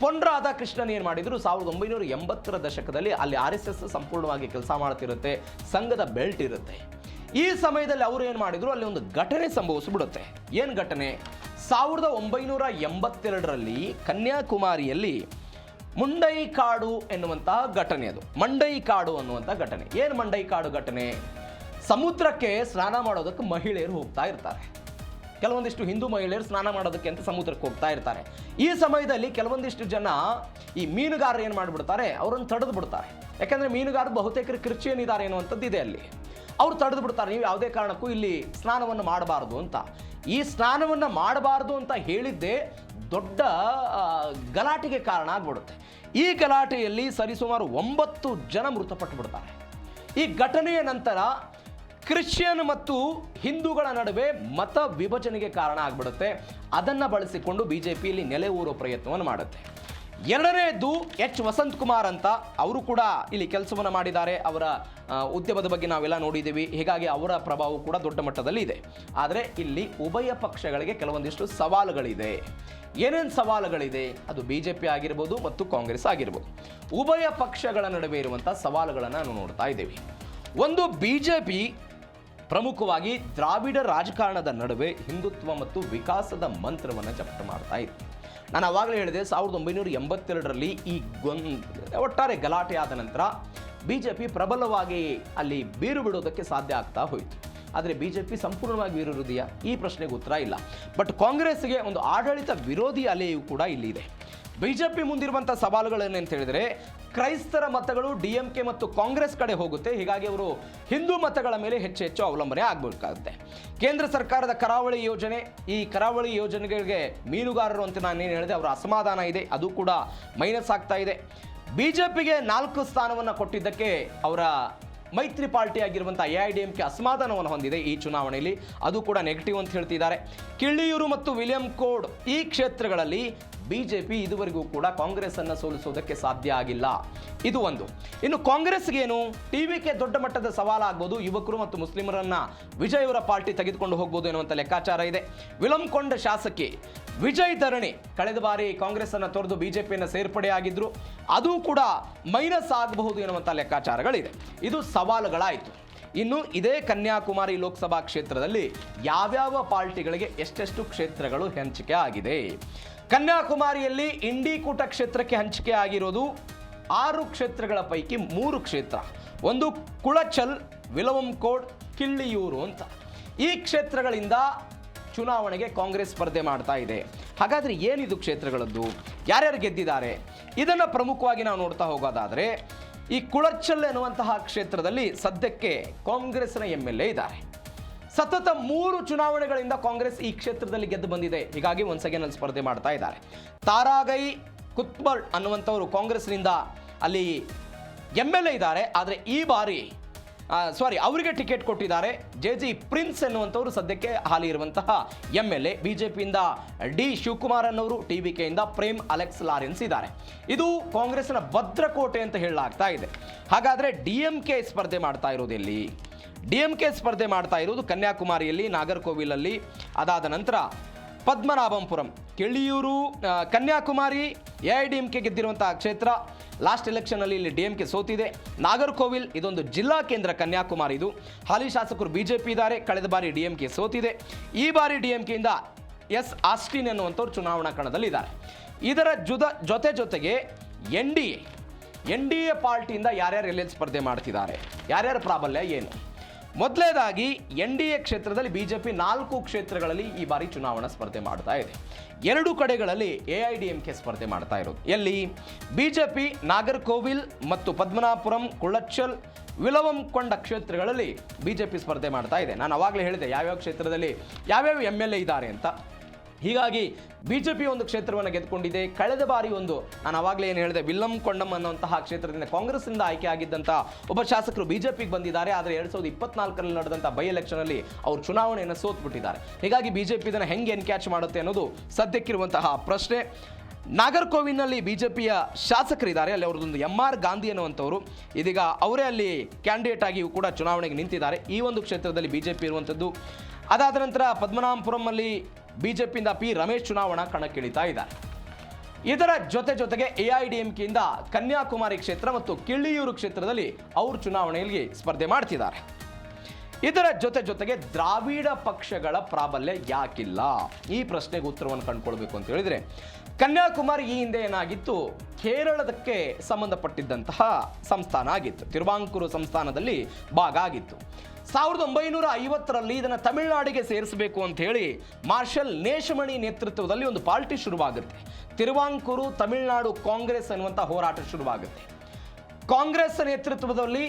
ಪೊನ್ ರಾಧಾಕೃಷ್ಣನ್ ಏನು ಮಾಡಿದ್ರು, 1980ರ ದಶಕದಲ್ಲಿ ಅಲ್ಲಿ RSS ಸಂಪೂರ್ಣವಾಗಿ ಕೆಲಸ ಮಾಡ್ತಿರುತ್ತೆ, ಸಂಘದ ಬೆಲ್ಟ್ ಇರುತ್ತೆ. ಈ ಸಮಯದಲ್ಲಿ ಅವರು ಏನು ಮಾಡಿದ್ರು, ಅಲ್ಲಿ ಒಂದು ಘಟನೆ ಸಂಭವಿಸಿಬಿಡುತ್ತೆ. ಏನು ಘಟನೆ? 1982ರಲ್ಲಿ ಕನ್ಯಾಕುಮಾರಿಯಲ್ಲಿ ಮುಂಡೈಕಾಡು ಎನ್ನುವಂತಹ ಘಟನೆ. ಅದು ಮಂಡೈಕಾಡು ಅನ್ನುವಂಥ ಘಟನೆ. ಏನು ಮಂಡೈಕಾಡು ಘಟನೆ? ಸಮುದ್ರಕ್ಕೆ ಸ್ನಾನ ಮಾಡೋದಕ್ಕೆ ಮಹಿಳೆಯರು ಹೋಗ್ತಾ ಇರ್ತಾರೆ. ಕೆಲವೊಂದಿಷ್ಟು ಹಿಂದೂ ಮಹಿಳೆಯರು ಸ್ನಾನ ಮಾಡೋದಕ್ಕೆ ಅಂತ ಸಮುದ್ರಕ್ಕೆ ಹೋಗ್ತಾ ಇರ್ತಾರೆ. ಈ ಸಮಯದಲ್ಲಿ ಕೆಲವೊಂದಿಷ್ಟು ಜನ ಈ ಮೀನುಗಾರರು ಏನು ಮಾಡಿಬಿಡ್ತಾರೆ, ಅವರನ್ನು ತಡೆದು ಬಿಡ್ತಾರೆ. ಯಾಕಂದರೆ ಮೀನುಗಾರರು ಬಹುತೇಕರು ಕ್ರಿಶ್ಚಿಯನ್ ಇದ್ದಾರೆ ಅನ್ನುವಂಥದ್ದು ಇದೆ ಅಲ್ಲಿ. ಅವರು ತಡೆದು ಬಿಡ್ತಾರೆ, ನೀವು ಯಾವುದೇ ಕಾರಣಕ್ಕೂ ಇಲ್ಲಿ ಸ್ನಾನವನ್ನು ಮಾಡಬಾರ್ದು ಅಂತ. ಈ ಸ್ನಾನವನ್ನು ಮಾಡಬಾರ್ದು ಅಂತ ಹೇಳಿದ್ದೇ ದೊಡ್ಡ ಗಲಾಟೆಗೆ ಕಾರಣ ಆಗ್ಬಿಡುತ್ತೆ. ಈ ಗಲಾಟೆಯಲ್ಲಿ ಸರಿಸುಮಾರು 9 ಜನ ಮೃತಪಟ್ಟು ಬಿಡ್ತಾರೆ. ಈ ಘಟನೆಯ ನಂತರ ಕ್ರಿಶ್ಚಿಯನ್ ಮತ್ತು ಹಿಂದೂಗಳ ನಡುವೆ ಮತ ವಿಭಜನೆಗೆ ಕಾರಣ ಆಗ್ಬಿಡುತ್ತೆ. ಅದನ್ನು ಬಳಸಿಕೊಂಡು ಬಿಜೆಪಿಯಲ್ಲಿ ನೆಲೆ ಊರೋ ಪ್ರಯತ್ನವನ್ನು ಮಾಡುತ್ತೆ. ಎರಡನೇದು ಎಚ್ ವಸಂತಕುಮಾರ್ ಅಂತ, ಅವರು ಕೂಡ ಇಲ್ಲಿ ಕೆಲಸವನ್ನು ಮಾಡಿದ್ದಾರೆ. ಅವರ ಉದ್ಯಮದ ಬಗ್ಗೆ ನಾವೆಲ್ಲ ನೋಡಿದ್ದೀವಿ. ಹೀಗಾಗಿ ಅವರ ಪ್ರಭಾವ ಕೂಡ ದೊಡ್ಡ ಮಟ್ಟದಲ್ಲಿ ಇದೆ. ಆದರೆ ಇಲ್ಲಿ ಉಭಯ ಪಕ್ಷಗಳಿಗೆ ಕೆಲವೊಂದಿಷ್ಟು ಸವಾಲುಗಳಿದೆ. ಏನೇನು ಸವಾಲುಗಳಿದೆ? ಅದು ಬಿಜೆಪಿ ಆಗಿರ್ಬೋದು ಮತ್ತು ಕಾಂಗ್ರೆಸ್ ಆಗಿರ್ಬೋದು. ಉಭಯ ಪಕ್ಷಗಳ ನಡುವೆ ಇರುವಂಥ ಸವಾಲುಗಳನ್ನು ನಾವು ನೋಡ್ತಾ ಇದ್ದೀವಿ. ಒಂದು, ಬಿಜೆಪಿ ಪ್ರಮುಖವಾಗಿ ದ್ರಾವಿಡ ರಾಜಕಾರಣದ ನಡುವೆ ಹಿಂದುತ್ವ ಮತ್ತು ವಿಕಾಸದ ಮಂತ್ರವನ್ನು ಜಪ ಮಾಡ್ತಾ ಇದೆ. ನಾನು ಆವಾಗಲೇ ಹೇಳಿದೆ, 1982ರಲ್ಲಿ ಈ ಒಟ್ಟಾರೆ ಗಲಾಟೆ ಆದ ನಂತರ ಬಿಜೆಪಿ ಪ್ರಬಲವಾಗಿ ಅಲ್ಲಿ ಬೀರು ಬಿಡೋದಕ್ಕೆ ಸಾಧ್ಯ ಆಗ್ತಾ ಹೋಯಿತು. ಆದರೆ ಬಿಜೆಪಿ ಸಂಪೂರ್ಣವಾಗಿ ವಿರೋಧಿಯ ಈ ಪ್ರಶ್ನೆಗೆ ಉತ್ತರ ಇಲ್ಲ. ಬಟ್ ಕಾಂಗ್ರೆಸ್ಗೆ ಒಂದು ಆಡಳಿತ ವಿರೋಧಿ ಅಲೆಯೂ ಕೂಡ ಇಲ್ಲಿದೆ. ಬಿಜೆಪಿ ಮುಂದಿರುವಂಥ ಸವಾಲುಗಳೇನಂತ ಹೇಳಿದರೆ, ಕ್ರೈಸ್ತರ ಮತಗಳು DMK ಮತ್ತು ಕಾಂಗ್ರೆಸ್ ಕಡೆ ಹೋಗುತ್ತೆ. ಹೀಗಾಗಿ ಅವರು ಹಿಂದೂ ಮತಗಳ ಮೇಲೆ ಹೆಚ್ಚು ಅವಲಂಬನೆ ಆಗಬೇಕಾಗುತ್ತೆ. ಕೇಂದ್ರ ಸರ್ಕಾರದ ಕರಾವಳಿ ಯೋಜನೆ, ಈ ಕರಾವಳಿ ಯೋಜನೆಗಳಿಗೆ ಮೀನುಗಾರರು ಅಂತ ನಾನೇನು ಹೇಳಿದೆ, ಅವರ ಅಸಮಾಧಾನ ಇದೆ. ಅದು ಕೂಡ ಮೈನಸ್ ಆಗ್ತಾ ಇದೆ. ಬಿಜೆಪಿಗೆ 4 ಸ್ಥಾನವನ್ನು ಕೊಟ್ಟಿದ್ದಕ್ಕೆ ಅವರ ಮೈತ್ರಿ ಪಾರ್ಟಿ ಆಗಿರುವಂಥ AIADMK ಅಸಮಾಧಾನವನ್ನು ಹೊಂದಿದೆ ಈ ಚುನಾವಣೆಯಲ್ಲಿ. ಅದು ಕೂಡ ನೆಗೆಟಿವ್ ಅಂತ ಹೇಳ್ತಿದ್ದಾರೆ. ಕಿಳ್ಳಿಯೂರು ಮತ್ತು ವಿಲಿಯಂ ಕೋಡ್ ಈ ಕ್ಷೇತ್ರಗಳಲ್ಲಿ ಬಿಜೆಪಿ ಇದುವರೆಗೂ ಕೂಡ ಕಾಂಗ್ರೆಸ್ ಅನ್ನು ಸೋಲಿಸೋದಕ್ಕೆ ಸಾಧ್ಯ ಆಗಿಲ್ಲ. ಇದು ಒಂದು. ಇನ್ನು ಕಾಂಗ್ರೆಸ್ಗೇನು, TVK ದೊಡ್ಡ ಮಟ್ಟದ ಸವಾಲಾಗ್ಬೋದು. ಯುವಕರು ಮತ್ತು ಮುಸ್ಲಿಮರನ್ನ ವಿಜಯ್ ಅವರ ಪಾರ್ಟಿ ತೆಗೆದುಕೊಂಡು ಹೋಗ್ಬೋದು ಎನ್ನುವಂಥ ಲೆಕ್ಕಾಚಾರ ಇದೆ. ವಿಲಂಕೊಂಡ ಶಾಸಕಿ ವಿಜಯ್ ಧರಣಿ ಕಳೆದ ಬಾರಿ ಕಾಂಗ್ರೆಸ್ ಅನ್ನು ತೊರೆದು ಬಿಜೆಪಿಯನ್ನು ಸೇರ್ಪಡೆಯಾಗಿದ್ರು. ಅದು ಕೂಡ ಮೈನಸ್ ಆಗಬಹುದು ಎನ್ನುವಂಥ ಲೆಕ್ಕಾಚಾರಗಳಿದೆ. ಇದು ಸವಾಲುಗಳಾಯಿತು. ಇನ್ನು ಇದೇ ಕನ್ಯಾಕುಮಾರಿ ಲೋಕಸಭಾ ಕ್ಷೇತ್ರದಲ್ಲಿ ಯಾವ್ಯಾವ ಪಾರ್ಟಿಗಳಿಗೆ ಎಷ್ಟೆಷ್ಟು ಕ್ಷೇತ್ರಗಳು ಹಂಚಿಕೆ ಆಗಿದೆ. ಕನ್ಯಾಕುಮಾರಿಯಲ್ಲಿ ಇಂಡಿ ಕೂಟ ಕ್ಷೇತ್ರಕ್ಕೆ ಹಂಚಿಕೆ ಆಗಿರೋದು 6 ಕ್ಷೇತ್ರಗಳ ಪೈಕಿ 3 ಕ್ಷೇತ್ರ. ಒಂದು ಕುಳಚಲ್, ವಿಲವಂಕೋಡ್, ಕಿಳ್ಳಿಯೂರು ಅಂತ. ಈ ಕ್ಷೇತ್ರಗಳಿಂದ ಚುನಾವಣೆಗೆ ಕಾಂಗ್ರೆಸ್ ಸ್ಪರ್ಧೆ ಮಾಡ್ತಾ ಇದೆ. ಹಾಗಾದರೆ ಏನಿದು ಕ್ಷೇತ್ರಗಳದ್ದು, ಯಾರ್ಯಾರು ಗೆದ್ದಿದ್ದಾರೆ? ಇದನ್ನು ಪ್ರಮುಖವಾಗಿ ನಾವು ನೋಡ್ತಾ ಹೋಗೋದಾದರೆ, ಈ ಕುಳಚಲ್ ಎನ್ನುವಂತಹ ಕ್ಷೇತ್ರದಲ್ಲಿ ಸದ್ಯಕ್ಕೆ ಕಾಂಗ್ರೆಸ್ನ MLA ಇದ್ದಾರೆ. ಸತತ 3 ಚುನಾವಣೆಗಳಿಂದ ಕಾಂಗ್ರೆಸ್ ಈ ಕ್ಷೇತ್ರದಲ್ಲಿ ಗೆದ್ದು ಬಂದಿದೆ. ಹೀಗಾಗಿ ಒನ್ಸ್ ಅಗೇನ್ ಅಲ್ಲಿ ಸ್ಪರ್ಧೆ ಮಾಡ್ತಾ ಇದ್ದಾರೆ. ತಾರಾಗೈ ಕುತ್ಬಲ್ ಅನ್ನುವಂಥವರು ಕಾಂಗ್ರೆಸ್ನಿಂದ ಅಲ್ಲಿ MLA ಇದ್ದಾರೆ. ಆದರೆ ಈ ಬಾರಿ ಅವರಿಗೆ ಟಿಕೆಟ್ ಕೊಟ್ಟಿದ್ದಾರೆ. JG ಪ್ರಿನ್ಸ್ ಎನ್ನುವಂಥವರು ಸದ್ಯಕ್ಕೆ ಹಾಲಿ ಇರುವಂತಹ MLA. ಬಿಜೆಪಿಯಿಂದ D ಶಿವಕುಮಾರ್ ಅನ್ನೋರು, TVKಯಿಂದ ಪ್ರೇಮ್ ಅಲೆಕ್ಸ್ ಲಾರೆನ್ಸ್ ಇದ್ದಾರೆ. ಇದು ಕಾಂಗ್ರೆಸ್ನ ಭದ್ರಕೋಟೆ ಅಂತ ಹೇಳಲಾಗ್ತಾ ಇದೆ. ಹಾಗಾದರೆ DMK ಸ್ಪರ್ಧೆ ಮಾಡ್ತಾ ಇರೋದೆಲ್ಲಿ? DMK ಸ್ಪರ್ಧೆ ಮಾಡ್ತಾ ಇರೋದು ಕನ್ಯಾಕುಮಾರಿಯಲ್ಲಿ, ನಾಗರ್ಕೋವಿಲಲ್ಲಿ. ಅದಾದ ನಂತರ ಪದ್ಮನಾಭಂಪುರಂ, ಕಿಳ್ಳಿಯೂರು, ಕನ್ಯಾಕುಮಾರಿ AIADMK ಗೆದ್ದಿರುವಂತಹ ಕ್ಷೇತ್ರ. ಲಾಸ್ಟ್ ಎಲೆಕ್ಷನಲ್ಲಿ ಇಲ್ಲಿ DMK ಸೋತಿದೆ. ನಾಗರ್ಕೋವಿಲ್ ಇದೊಂದು ಜಿಲ್ಲಾ ಕೇಂದ್ರ ಕನ್ಯಾಕುಮಾರಿ. ಇದು ಹಾಲಿ ಶಾಸಕರು ಬಿಜೆಪಿ ಇದ್ದಾರೆ. ಕಳೆದ ಬಾರಿ DMK ಸೋತಿದೆ. ಈ ಬಾರಿ DMKಯಿಂದ S ಆಸ್ಟಿನ್ ಎನ್ನುವಂಥವ್ರು ಚುನಾವಣಾ ಕಣದಲ್ಲಿದ್ದಾರೆ. ಇದರ ಜೊತೆಗೆ NDA ಪಾರ್ಟಿಯಿಂದ ಯಾರ್ಯಾರು ಎಲ್ಲೆಲ್ಲಿ ಸ್ಪರ್ಧೆ ಮಾಡ್ತಿದ್ದಾರೆ, ಯಾರ್ಯಾರ ಪ್ರಾಬಲ್ಯ ಏನು? ಮೊದಲನೇದಾಗಿ NDA ಕ್ಷೇತ್ರದಲ್ಲಿ ಬಿಜೆಪಿ 4 ಕ್ಷೇತ್ರಗಳಲ್ಲಿ ಈ ಬಾರಿ ಚುನಾವಣಾ ಸ್ಪರ್ಧೆ ಮಾಡ್ತಾ ಇದೆ. 2 ಕಡೆಗಳಲ್ಲಿ AIADMK ಸ್ಪರ್ಧೆ ಮಾಡ್ತಾ ಇರೋದು. ಎಲ್ಲಿ? ಬಿಜೆಪಿ ನಾಗರ್ಕೋವಿಲ್ ಮತ್ತು ಪದ್ಮನಾಭಪುರಂ, ಕುಳಚಲ್, ವಿಲವಂಕೊಂಡ ಕ್ಷೇತ್ರಗಳಲ್ಲಿ ಬಿಜೆಪಿ ಸ್ಪರ್ಧೆ ಮಾಡ್ತಾ ಇದೆ. ನಾನು ಅವಾಗಲೇ ಹೇಳಿದೆ ಯಾವ್ಯಾವ ಕ್ಷೇತ್ರದಲ್ಲಿ ಯಾವ್ಯಾವ MLA ಇದ್ದಾರೆ ಅಂತ. ಹೀಗಾಗಿ ಬಿಜೆಪಿ ಒಂದು ಕ್ಷೇತ್ರವನ್ನು ಗೆದ್ದುಕೊಂಡಿದೆ. ಕಳೆದ ಬಾರಿ ನಾನು ಅವಾಗಲೇ ಏನು ಹೇಳಿದೆ, ವಿಲ್ಲಂಕೊಂಡಂ ಅನ್ನುವಂತಹ ಕ್ಷೇತ್ರದಿಂದ ಕಾಂಗ್ರೆಸ್ನಿಂದ ಆಯ್ಕೆ ಆಗಿದ್ದಂಥ ಒಬ್ಬ ಶಾಸಕರು ಬಿಜೆಪಿಗೆ ಬಂದಿದ್ದಾರೆ. ಆದರೆ 2024ರಲ್ಲಿ ನಡೆದಂಥ ಬೈ ಎಲೆಕ್ಷನಲ್ಲಿ ಅವರು ಚುನಾವಣೆಯನ್ನು ಸೋತ್ಬಿಟ್ಟಿದ್ದಾರೆ. ಹೀಗಾಗಿ ಬಿಜೆಪಿ ಇದನ್ನು ಹೆಂಗೆ ಎನ್ಕ್ಯಾಚ್ ಮಾಡುತ್ತೆ ಅನ್ನೋದು ಸದ್ಯಕ್ಕಿರುವಂತಹ ಪ್ರಶ್ನೆ. ನಾಗರ್ಕೋವಿಲ್ನಲ್ಲಿ ಬಿಜೆಪಿಯ ಶಾಸಕರಿದ್ದಾರೆ. ಅಲ್ಲಿ ಅವರದೊಂದು MR ಗಾಂಧಿ ಅನ್ನುವಂಥವರು ಇದೀಗ ಅವರೇ ಅಲ್ಲಿ ಕ್ಯಾಂಡಿಡೇಟ್ ಆಗಿಯೂ ಕೂಡ ಚುನಾವಣೆಗೆ ನಿಂತಿದ್ದಾರೆ. ಈ ಒಂದು ಕ್ಷೇತ್ರದಲ್ಲಿ ಬಿಜೆಪಿ ಇರುವಂಥದ್ದು. ಅದಾದ ನಂತರ ಪದ್ಮನಾಭಪುರಮಲ್ಲಿ ಬಿಜೆಪಿಯಿಂದ P ರಮೇಶ್ ಚುನಾವಣಾ ಕಣಕ್ಕಿಳಿತಾ ಇದ್ದಾರೆ. ಇದರ ಜೊತೆಗೆ AIADMKಯಿಂದ ಕನ್ಯಾಕುಮಾರಿ ಕ್ಷೇತ್ರ ಮತ್ತು ಕಿಳ್ಳಿಯೂರು ಕ್ಷೇತ್ರದಲ್ಲಿ ಅವರು ಚುನಾವಣೆಯಲ್ಲಿ ಸ್ಪರ್ಧೆ ಮಾಡ್ತಿದ್ದಾರೆ. ಇದರ ಜೊತೆಗೆ ದ್ರಾವಿಡ ಪಕ್ಷಗಳ ಪ್ರಾಬಲ್ಯ ಯಾಕಿಲ್ಲ, ಈ ಪ್ರಶ್ನೆಗೆ ಉತ್ತರವನ್ನು ಕಂಡುಕೊಳ್ಬೇಕು ಅಂತ ಹೇಳಿದರೆ, ಕನ್ಯಾಕುಮಾರಿ ಈ ಹಿಂದೆ ಏನಾಗಿತ್ತು, ಕೇರಳದಕ್ಕೆ ಸಂಬಂಧಪಟ್ಟಿದ್ದಂತಹ ಸಂಸ್ಥಾನ ಆಗಿತ್ತು. ತಿರುವಾಂಕೂರು ಸಂಸ್ಥಾನದಲ್ಲಿ ಭಾಗ ಆಗಿತ್ತು. 1950ರಲ್ಲಿ ಇದನ್ನು ತಮಿಳುನಾಡಿಗೆ ಸೇರಿಸಬೇಕು ಅಂತ ಹೇಳಿ ಮಾರ್ಷಲ್ ನೇಶಮಣಿ ನೇತೃತ್ವದಲ್ಲಿ ಒಂದು ಪಾರ್ಟಿ ಶುರುವಾಗುತ್ತೆ. ತಿರುವಾಂಕೂರು ತಮಿಳುನಾಡು ಕಾಂಗ್ರೆಸ್ ಅನ್ನುವಂಥ ಹೋರಾಟ ಶುರುವಾಗುತ್ತೆ. ಕಾಂಗ್ರೆಸ್ ನೇತೃತ್ವದಲ್ಲಿ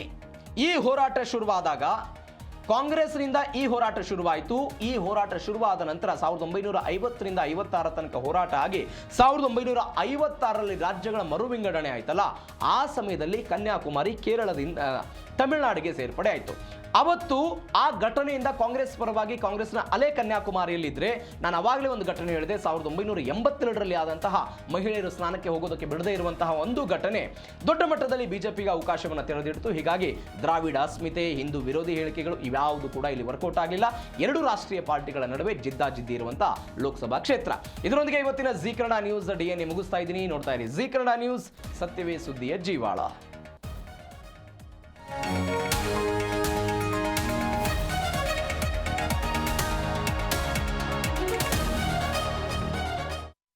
ಈ ಹೋರಾಟ ಶುರುವಾದಾಗ ಕಾಂಗ್ರೆಸ್ನಿಂದ ಈ ಹೋರಾಟ ಶುರುವಾಯಿತು. ಈ ಹೋರಾಟ ಶುರುವಾದ ನಂತರ 1950ರಿಂದ 56 ತನಕ ಹೋರಾಟ ಆಗಿ 1956ರಲ್ಲಿ ರಾಜ್ಯಗಳ ಮರು ವಿಂಗಡಣೆ ಆಯ್ತಲ್ಲ, ಆ ಸಮಯದಲ್ಲಿ ಕನ್ಯಾಕುಮಾರಿ ಕೇರಳದಿಂದ ತಮಿಳುನಾಡಿಗೆ ಸೇರ್ಪಡೆ ಆಯಿತು. ಅವತ್ತು ಆ ಘಟನೆಯಿಂದ ಕಾಂಗ್ರೆಸ್ ಪರವಾಗಿ ಕಾಂಗ್ರೆಸ್ನ ಅಲೆ ಕನ್ಯಾಕುಮಾರಿಯಲ್ಲಿದ್ದರೆ, ನಾನು ಅವಾಗಲೇ ಒಂದು ಘಟನೆ ಹೇಳಿದೆ, 1982ರಲ್ಲಿ ಆದಂತಹ ಮಹಿಳೆಯರು ಸ್ನಾನಕ್ಕೆ ಹೋಗೋದಕ್ಕೆ ಬಿಡದೇ ಇರುವಂತಹ ಒಂದು ಘಟನೆ ದೊಡ್ಡ ಮಟ್ಟದಲ್ಲಿ ಬಿಜೆಪಿಗೆ ಅವಕಾಶವನ್ನು ತೆರೆದಿಡ್ತು. ಹೀಗಾಗಿ ದ್ರಾವಿಡ ಅಸ್ಮಿತೆ, ಹಿಂದೂ ವಿರೋಧಿ ಹೇಳಿಕೆಗಳು ಇವ್ಯಾವುದು ಕೂಡ ಇಲ್ಲಿ ವರ್ಕೌಟ್ ಆಗಲಿಲ್ಲ. ಎರಡು ರಾಷ್ಟ್ರೀಯ ಪಾರ್ಟಿಗಳ ನಡುವೆ ಜಿದ್ದಾಜಿದ್ದಿ ಇರುವಂತಹ ಲೋಕಸಭಾ ಕ್ಷೇತ್ರ. ಇದರೊಂದಿಗೆ ಇವತ್ತಿನ ಜೀ ಕನ್ನಡ ನ್ಯೂಸ್ DNA ಮುಗಿಸ್ತಾ ಇದ್ದೀನಿ. ನೋಡ್ತಾ ಇರಿ ಜೀ ಕನ್ನಡ ನ್ಯೂಸ್, ಸತ್ಯವೇ ಸುದ್ದಿಯ ಜೀವಾಳ.